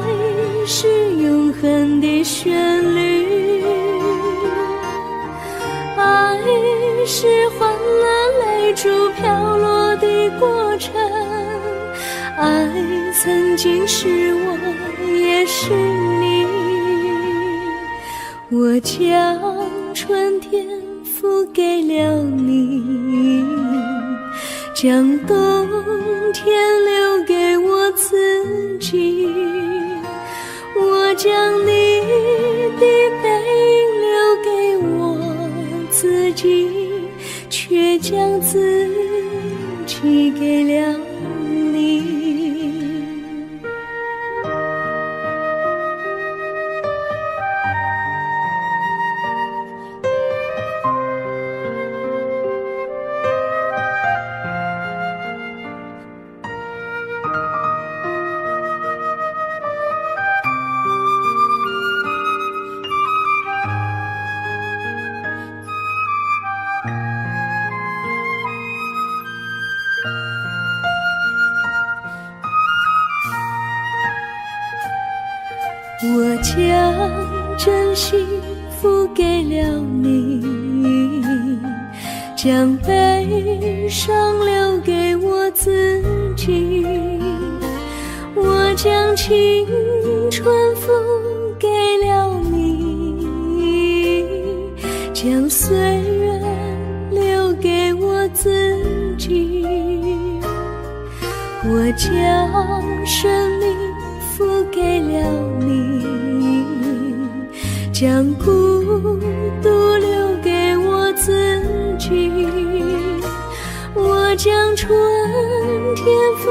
是永恒的旋律，爱是换了泪珠飘落的过程，爱曾经是我也是你。我将春天付给了你，将冬天留给我自己。我将你的背影留给我自己，却将自己给了你。我将真心付给了你，将悲伤留给我自己。我将青春付给了你，将岁月留给我自己。我将生命付给了你，将孤独留给我自己。我将春天付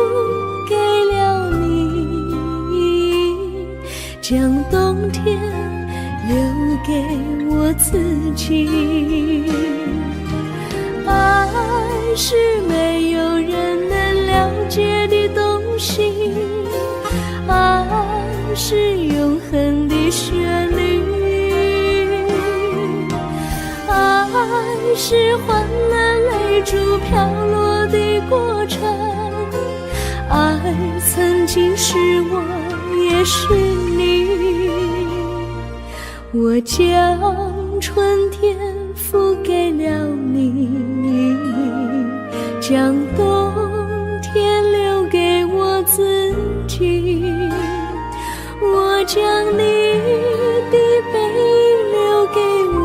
给了你，将冬天留给我自己。爱是没有人能了解的东西，爱是永恒的旋律，爱是患难泪珠飘落的过程，爱曾经是我也是你。我将春天付给了你，将冬天留给我自己。我将你的背影留给我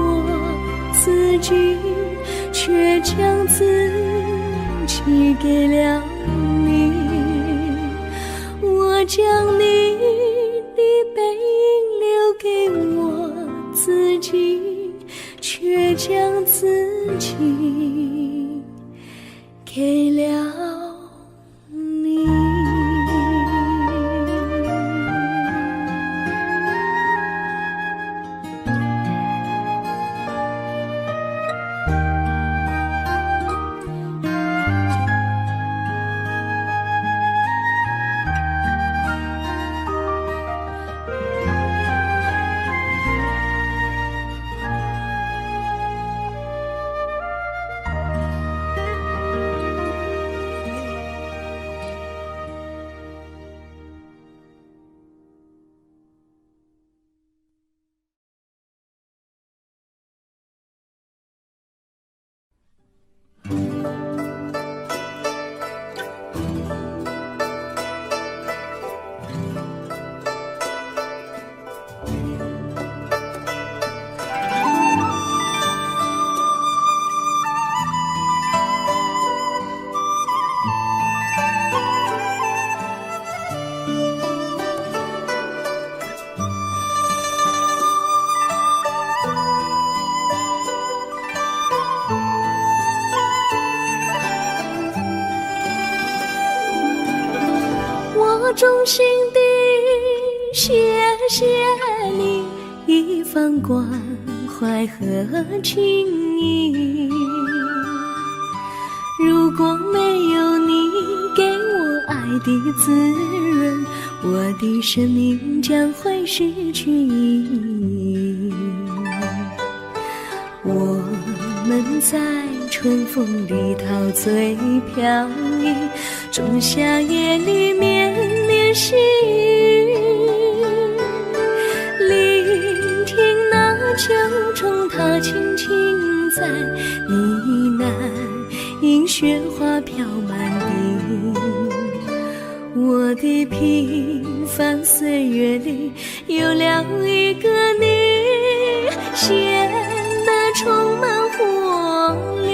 自己，却将自己给了你。我将你的背影留给我自己，却将自己给了你。我衷心地谢谢你一番关怀和情谊，如果没有你给我爱的滋润，我的生命将会失去意义。我们在春风里陶醉飘逸，仲夏夜里绵绵细雨，聆听那秋虫它轻轻在呢喃，因雪花飘满地。我的平凡岁月里有了一个你，显得充满活力。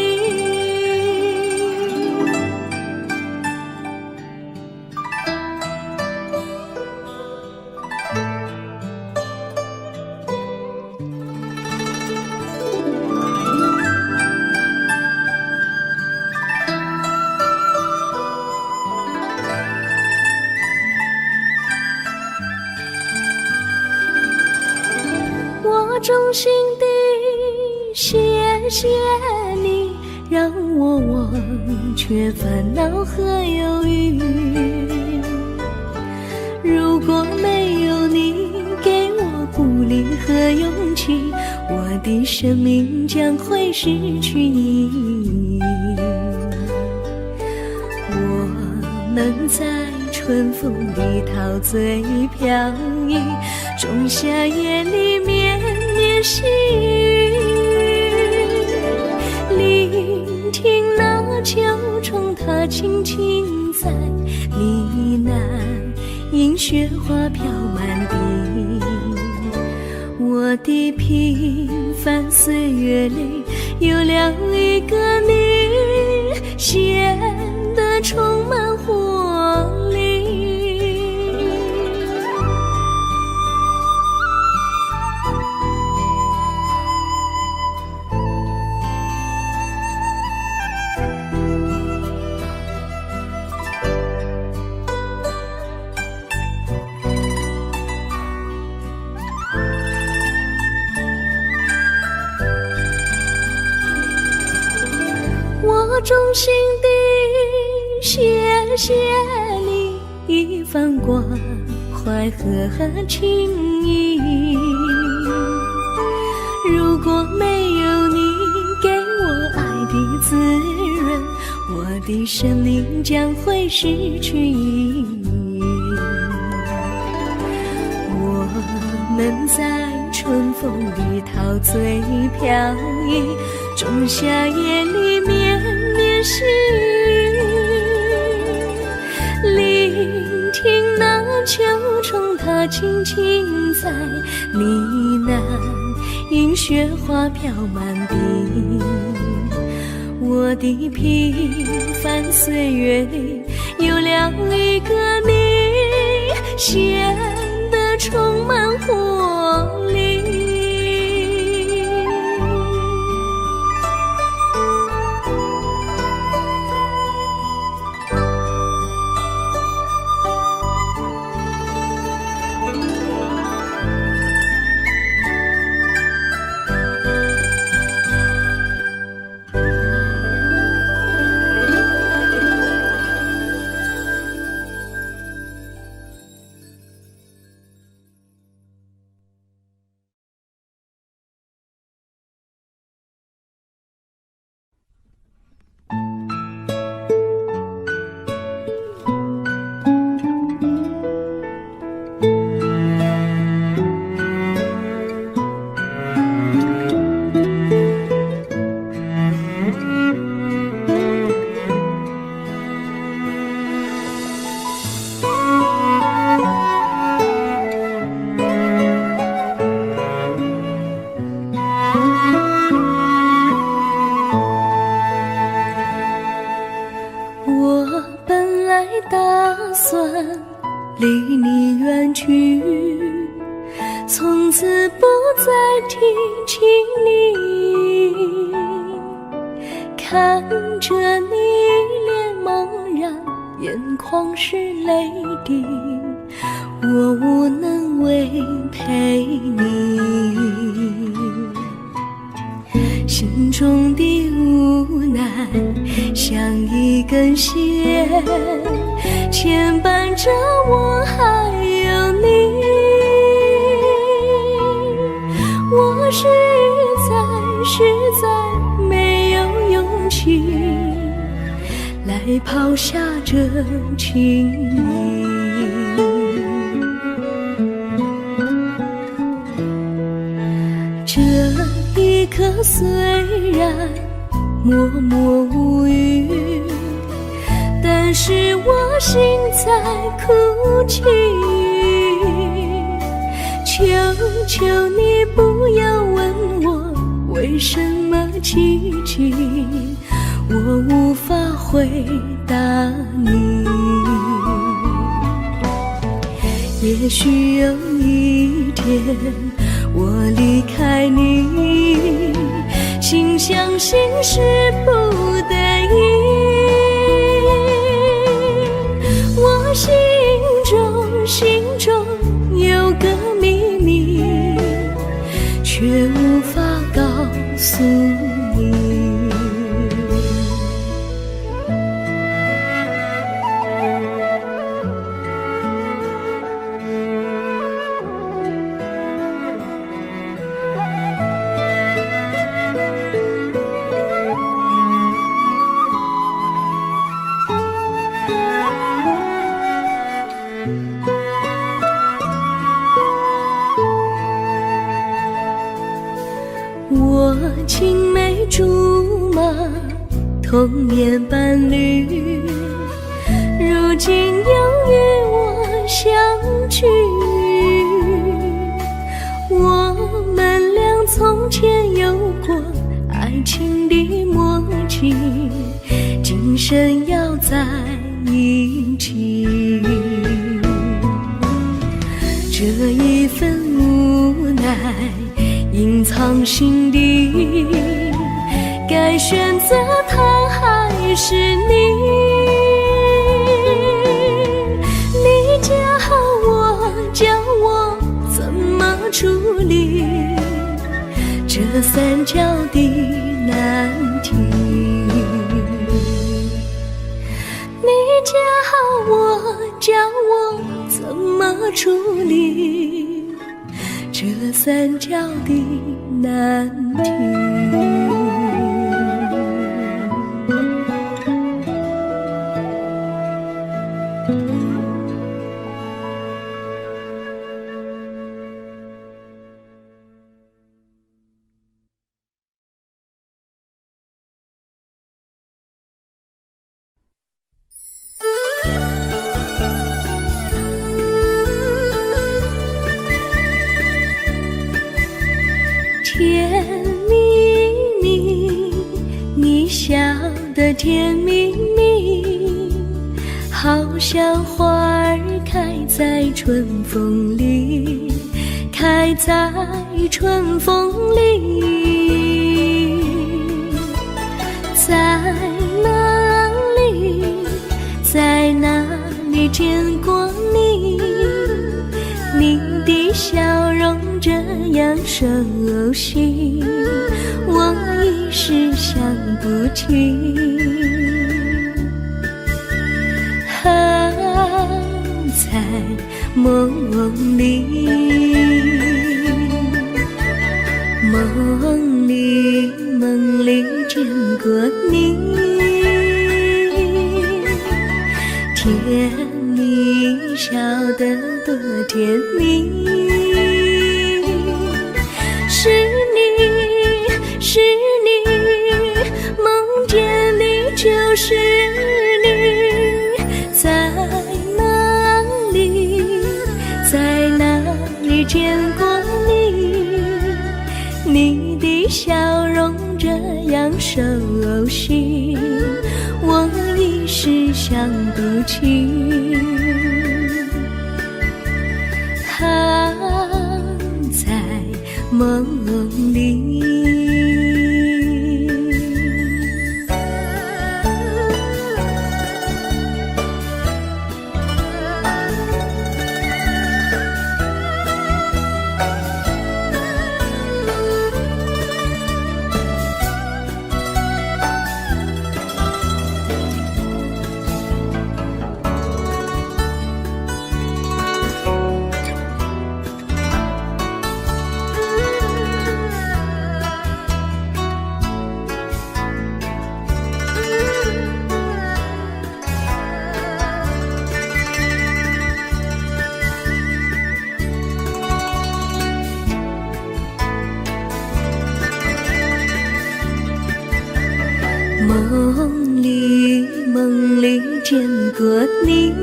我衷心地谢谢你，让我忘却烦恼和忧郁。如果没有你给我鼓励和勇气，我的生命将会失去意义。我们在春春风里陶醉飘逸，仲夏夜里绵绵细雨，聆听那秋虫它轻轻在呢喃，映雪花飘满地。我的平凡岁月里有了一个你，显得充满活力。我衷心地谢谢你一番关怀和情谊，如果没有你给我爱的滋润，我的生命将会失去意义。我们在春风里陶醉飘逸，仲夏夜里绵绵细雨，聆听那秋虫它轻轻在呢喃，映雪花飘满地。我的平凡岁月里有了一个你，显得充满活力。离你远去，从此不再提起你，看着你脸茫然，眼眶是泪滴，我无能为陪你，心中的无奈像一根线牵绊着我还有你，我实在没有勇气来抛下这情谊。这一刻虽然默默无语，但是我心在哭泣，求求你不要问我为什么寂静，我无法回答你。也许有一天我离开你，心相信是不得已，我心中有个秘密，却无法告诉你。我青梅竹马，童年伴侣，如今又与我相聚。我们俩从前有过爱情的默契，今生要在一起。这一份无奈隐藏心底，该选择他还是你？你教我，教我怎么处理这三角的难题。你教我，教我怎么处理这三角的难题。甜蜜蜜，你笑得甜蜜蜜，好像花儿开在春风里，开在春风里。在哪里，在哪里见过你？你的笑容这样熟悉，我一时想不起。在梦里，梦里见过你，甜蜜笑得多甜蜜。是你，是你，梦见你就是你。在哪里，在哪里见过你？你的笑容这样熟悉，我一时想不起。在梦里。梦里见过你，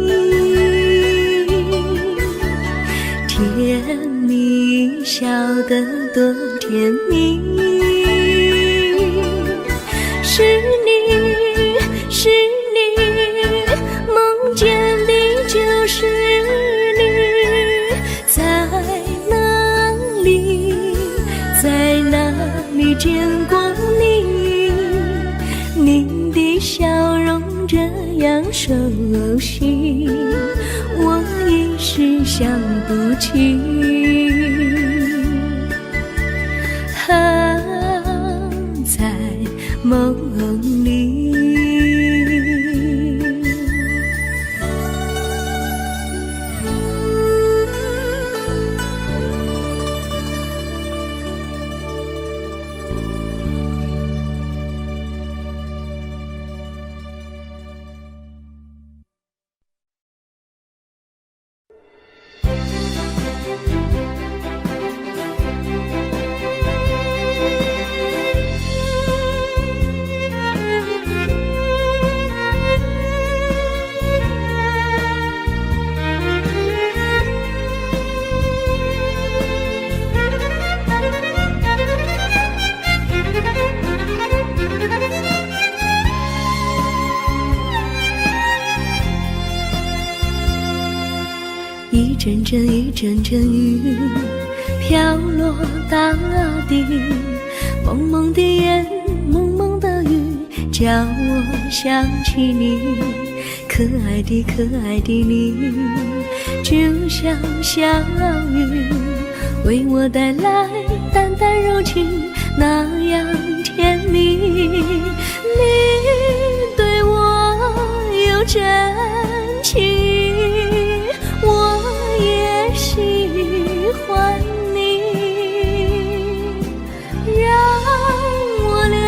甜蜜笑得多甜蜜。是你，是你，梦见的就是你。在哪里，在哪里见过你？你的笑容这样熟悉，我一时想不起。在梦里。一阵阵一阵阵雨飘落大地，蒙蒙的烟，蒙蒙的雨，叫我想起你，可爱的可爱的你，就像小雨，为我带来淡淡柔情，那样甜蜜。你对我有真情，我也喜欢你，让我俩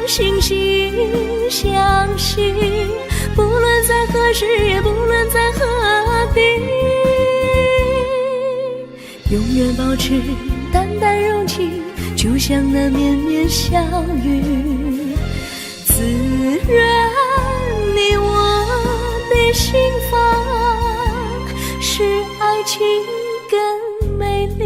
惺惺相惜，不论在何时，也不论在何地，永远保持淡淡柔情，就像那绵绵小雨，滋润你我的心房，使爱情更美丽。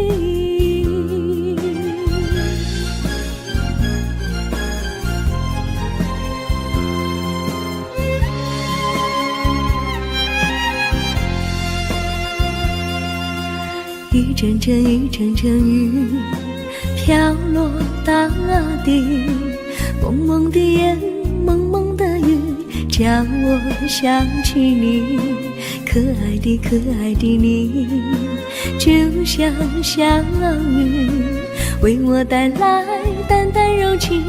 一阵阵一阵阵雨飘落大地，蒙蒙的烟，蒙蒙的雨，叫我想起你，可爱的可爱的你，就像小雨，为我带来淡淡柔情，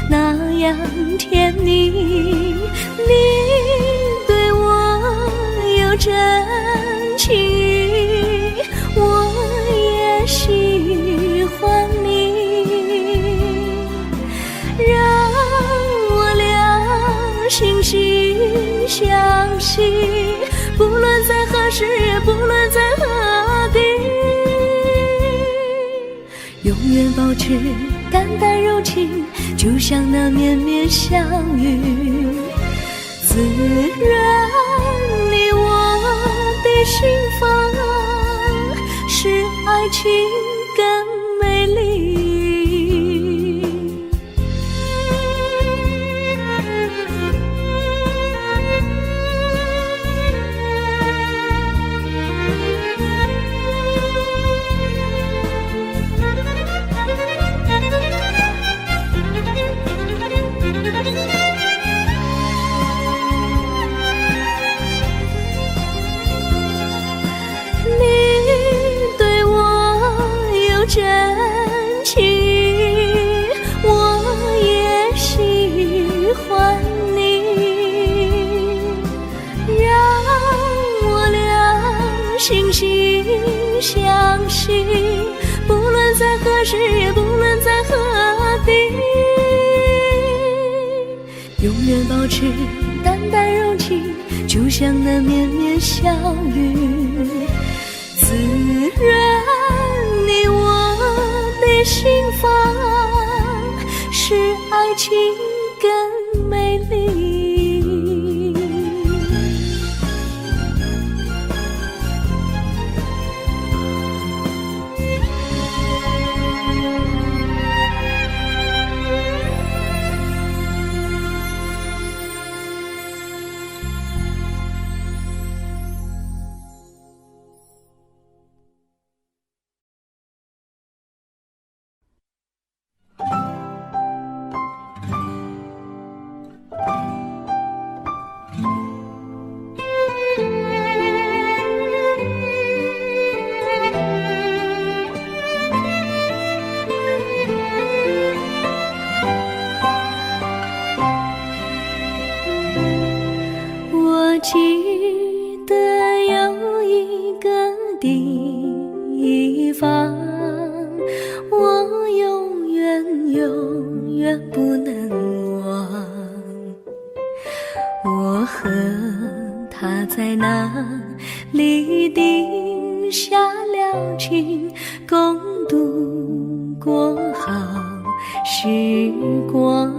那样甜蜜。你对我有真情，我也喜欢你，让我俩惺惺相惜，不论在何时，也不论在何地，永远保持淡淡柔情，就像那绵绵小雨，滋润你我的心房，使爱情更美丽。真情，我也喜欢你，让我俩惺惺相惜，不论在何时，也不论在何地，永远保持淡淡柔情，就像那绵绵小雨，滋润你我的心房，使爱情更美丽。记得有一个地方，我永远永远不能忘。我和他在那里定下了情，共度过好时光。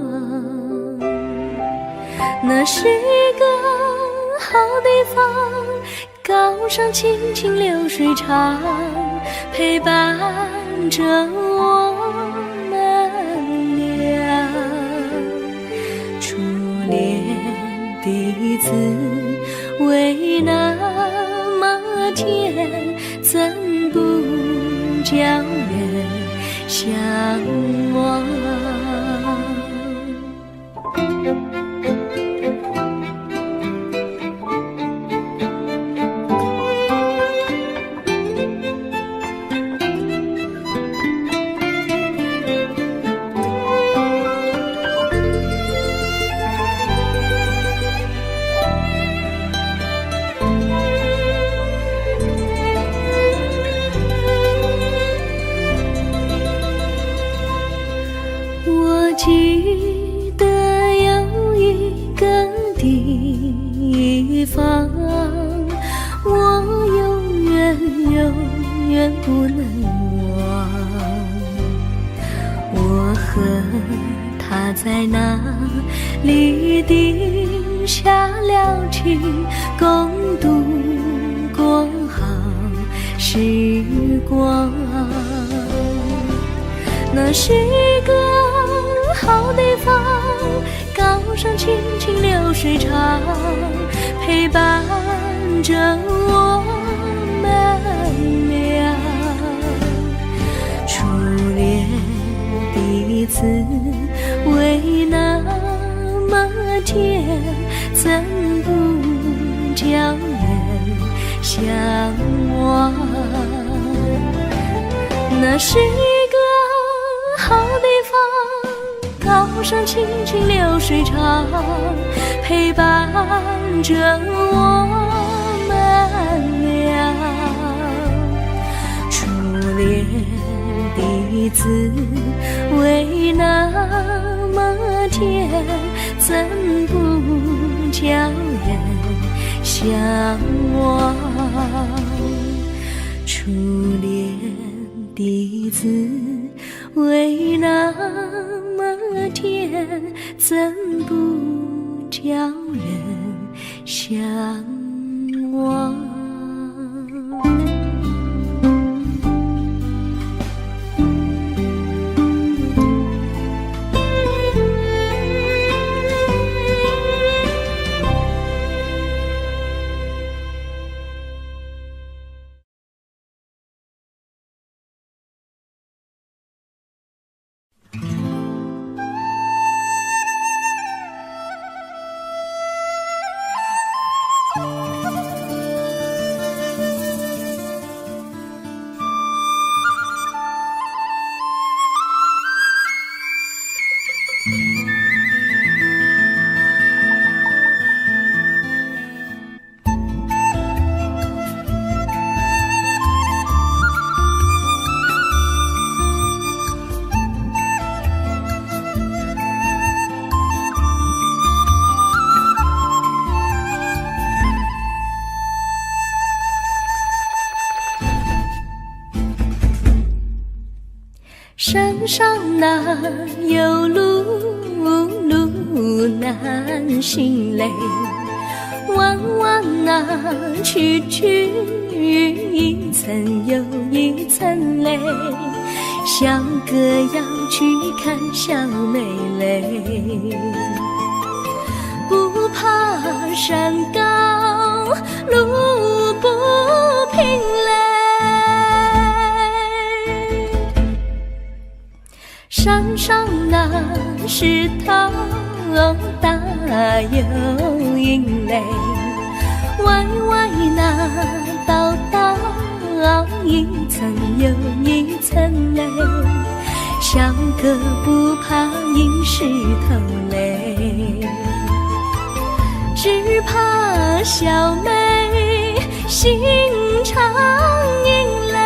那是一个好地方，高山清清流水长，陪伴着我们俩。初恋的滋味那么天，怎不叫人向往？我记得有一个地方，我永远不能忘。我和他在那里定下了情，共度过好时光。那是一个好地方，高山青青流水长，陪伴着我们俩。初恋的滋味那么甜，怎不叫人向往？那是一个好地方，高山青青流水长，陪伴着我们俩。初恋的滋味那么甜，怎不叫人向往？初恋的滋味那么甜，怎不叫人向往？山上哪有路难行嘞，弯弯哪曲一层又一层嘞，小哥要去看小妹嘞，不怕山高路不平嘞，山上那石头大又硬嘞，歪歪那道一层又一层嘞，小哥不怕硬石头嘞，只怕小妹心肠硬嘞。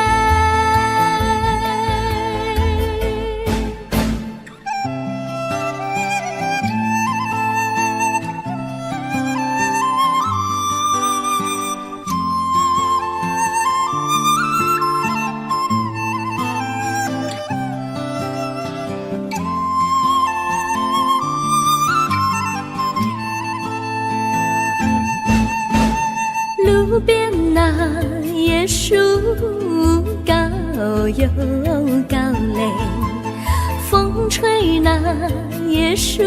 路边那椰树高又高嘞，风吹那椰树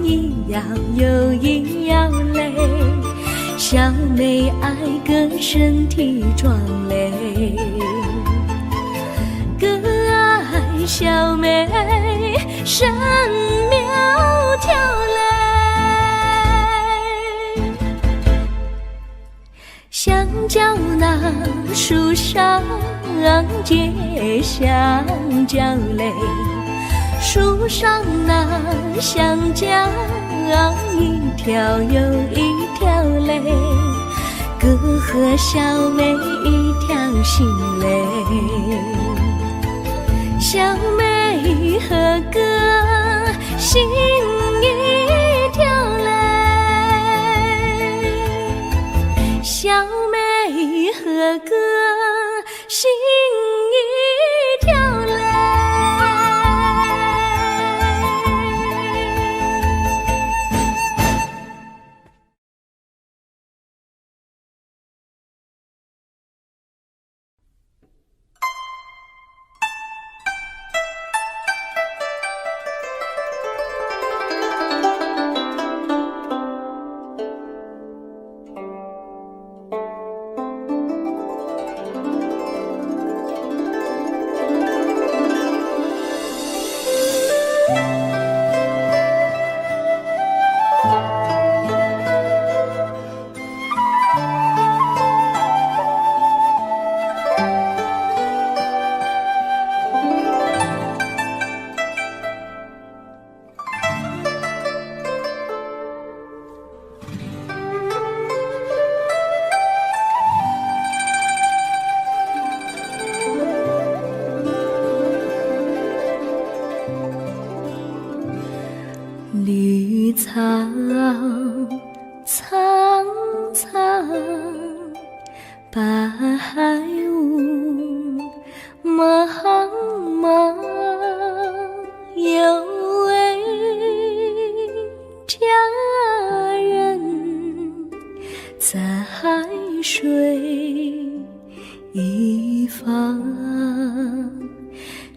一摇又一摇嘞，小小妹爱个身体壮嘞，个爱小妹身苗条嘞。香蕉那树上结香蕉嘞，树上那香蕉一条又一条嘞，哥和小妹一条心嘞，小妹和哥心一条嘞，小妹和哥心一条嘞。绿草苍苍，白雾茫茫，有位佳人在水一方，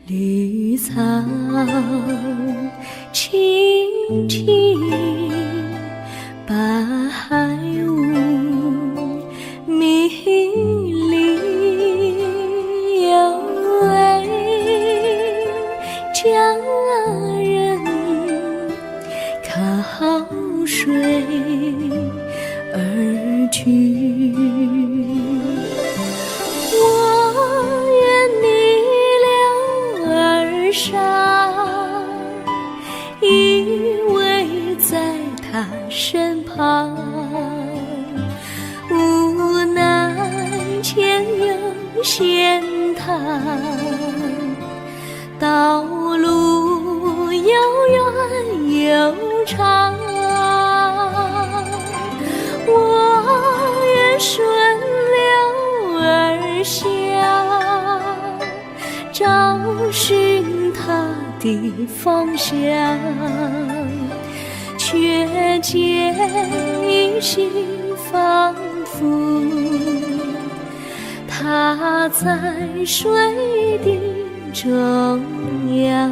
绿草青青，白雾迷离，有位佳人靠水而居。我愿你留儿上，依偎在他身旁，无奈前有险滩，道路又远又长，我愿顺流而下，找寻他的方向，却见一心仿佛他在水的中央。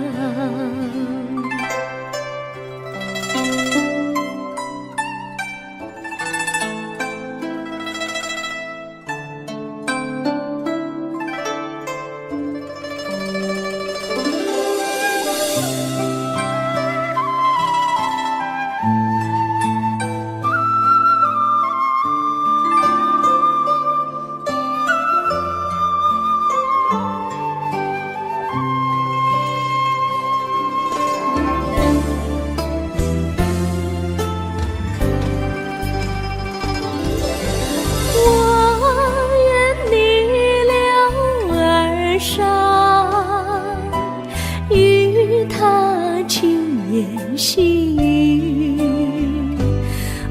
细雨，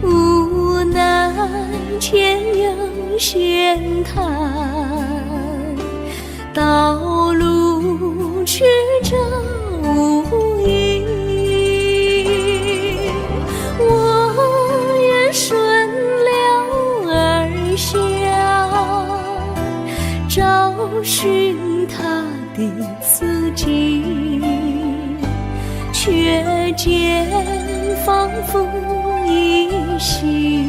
无奈前有险滩，道路曲折无依。我愿顺流而下，找寻他的足迹，却见仿佛依稀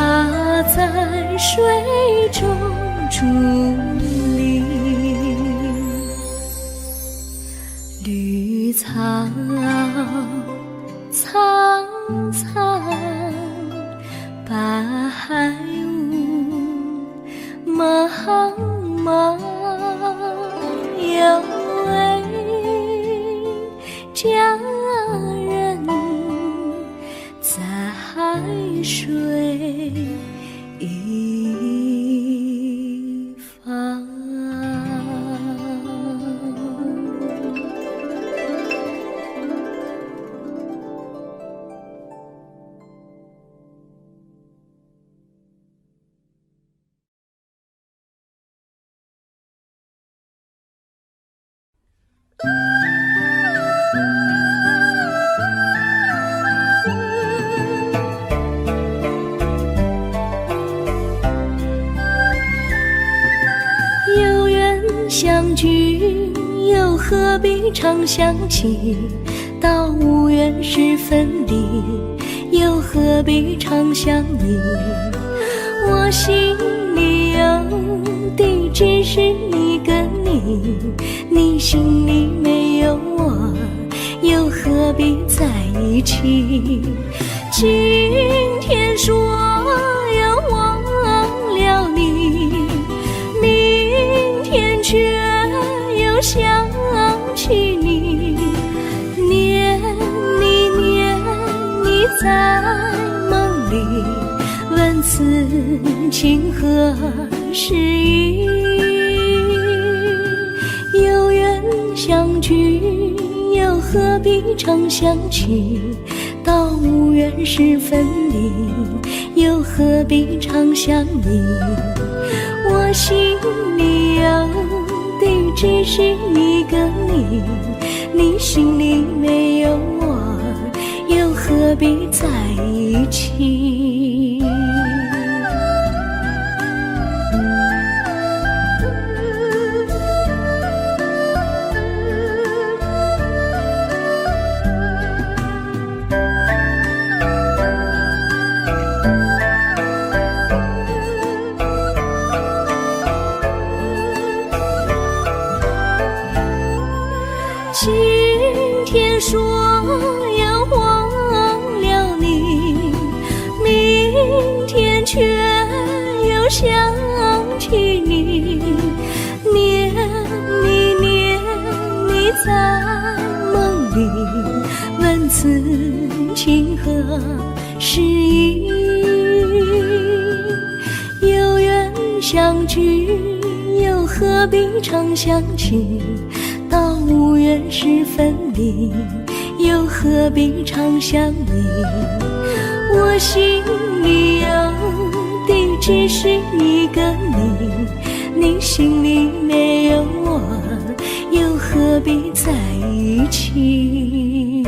它在水中伫立，绿草苍苍，白雾茫茫，有位佳人在海水一方。有缘相聚，又何必常相期？到无缘时分离，又何必常相依？我心里有的只是一个你，你心里没有我，又何必在一起？今天说要忘了你，明天却又想起你，念你念你在梦里，问此情何时已？有缘相聚，又何必常相期？到无缘时分离，又何必常相依？我心里有的只是一个你，你心里没有我，又何必在一起？今天说要忘了你，明天却又想起你，念你念你在梦里，问此情何时已？有缘相聚，又何必常相期？到无缘时分离，又何必常相依？我心里有的只是一个你，你心里没有我，又何必在一起？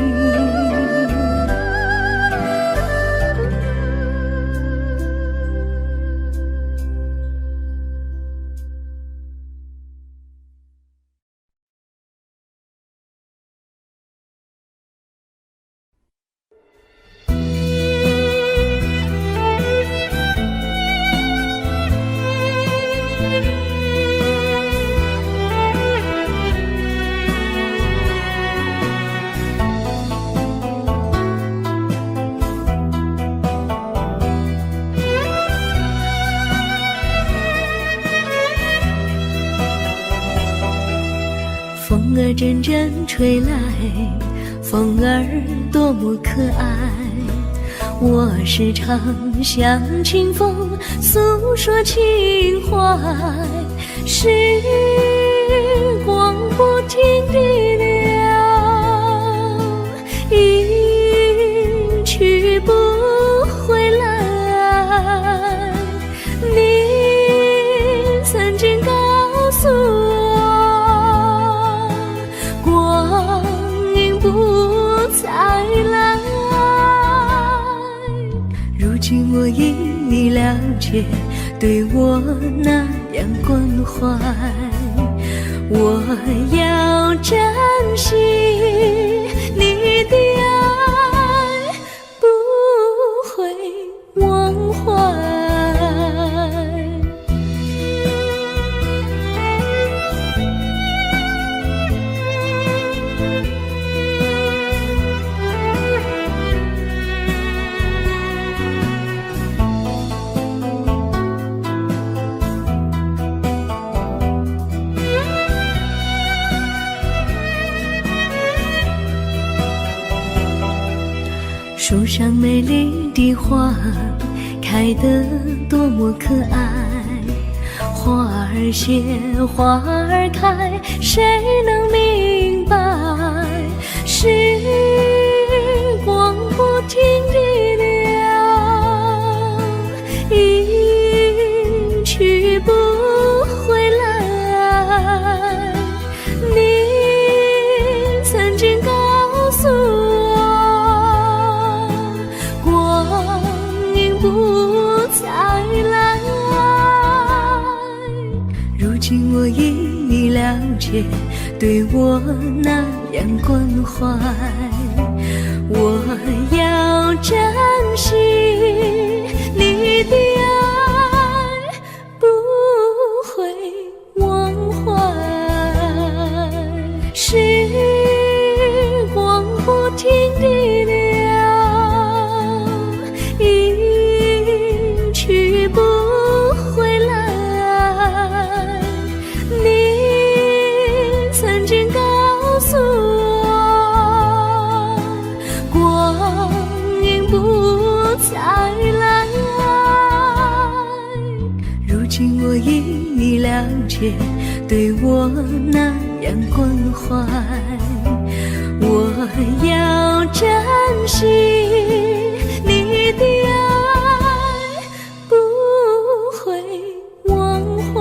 风儿阵阵吹来，风儿多么可爱。我时常向清风诉说情怀，时光不停地流，一去不回来。你曾经告诉我，光阴不再来。如今我已了解，对我那样关怀，我要珍惜你的爱，不会忘怀。树上美丽的花开得多么可爱，花儿谢，花儿开，谁能明白？时光不停地流，一去不回来。你曾经告诉我，光阴不再来。如今我已了解，对我那样关怀，我要珍惜你的爱，不会忘怀。时光不停地流，一去不回来。你曾经告诉我，光阴不再来。如今我已了解，对我那样关怀，我要珍惜你的爱，不会忘怀。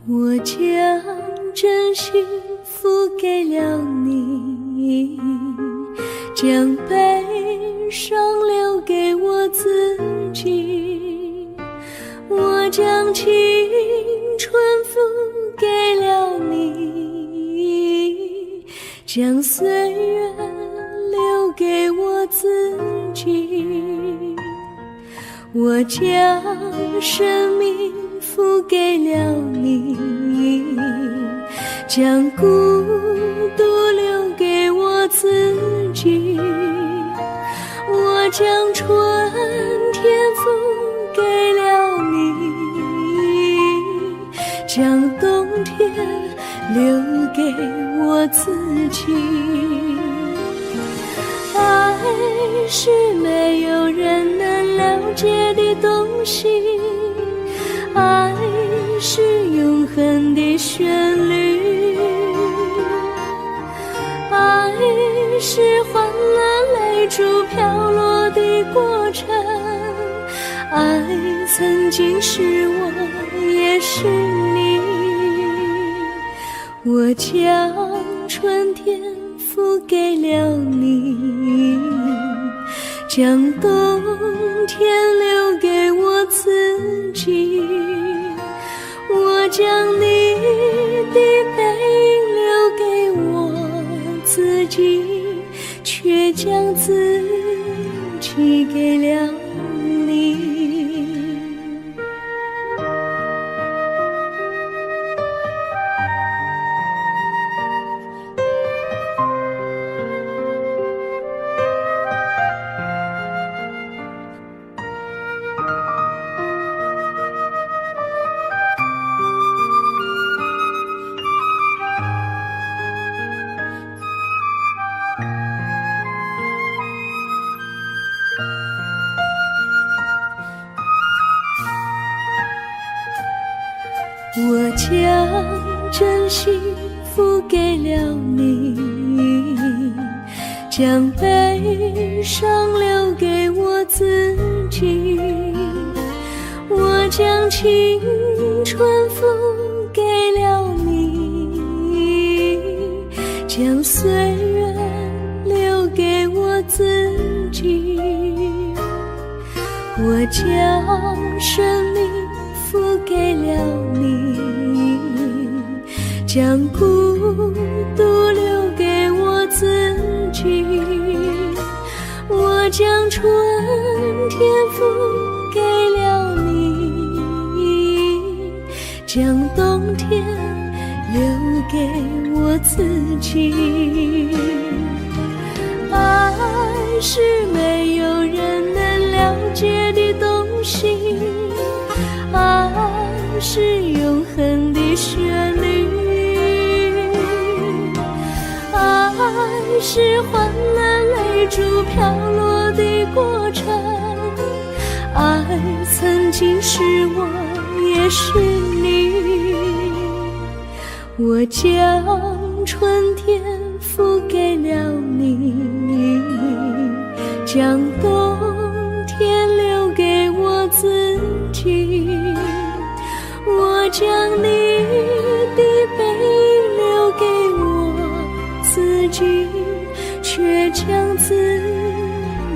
我将真心付给了你，将悲伤留给我自己。我将青春付给了你，将岁月留给我自己。我将生命付给了你，将孤独留给我自己。我将春天付给了你，将冬天留给我自己。爱是没有人能了解的东西，爱是永恒的旋律，爱是换了泪珠飘落的过程，爱曾经是我也是你。我将春天付给了你，将冬天留给我自己。我将你的背影留给我自己，却将自己给了你。我将真心付给了你，将悲伤留给我自己。我将青春付给了你，将岁月留给我自己。我将生命付给了你，将孤独留给我自己。我将春天付给了你，将冬天留给我自己。爱是没有人能了解的东西，爱是永恒的旋律，爱是换了泪珠飘落的过程，爱曾经是我也是你。我将春天付给了你，将冬天留给我自己。我将你的背影留给我自己，却将自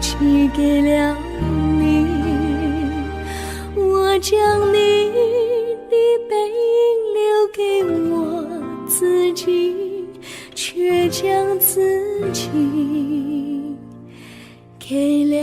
己给了你。我将你的背影留给我自己，却将自己给了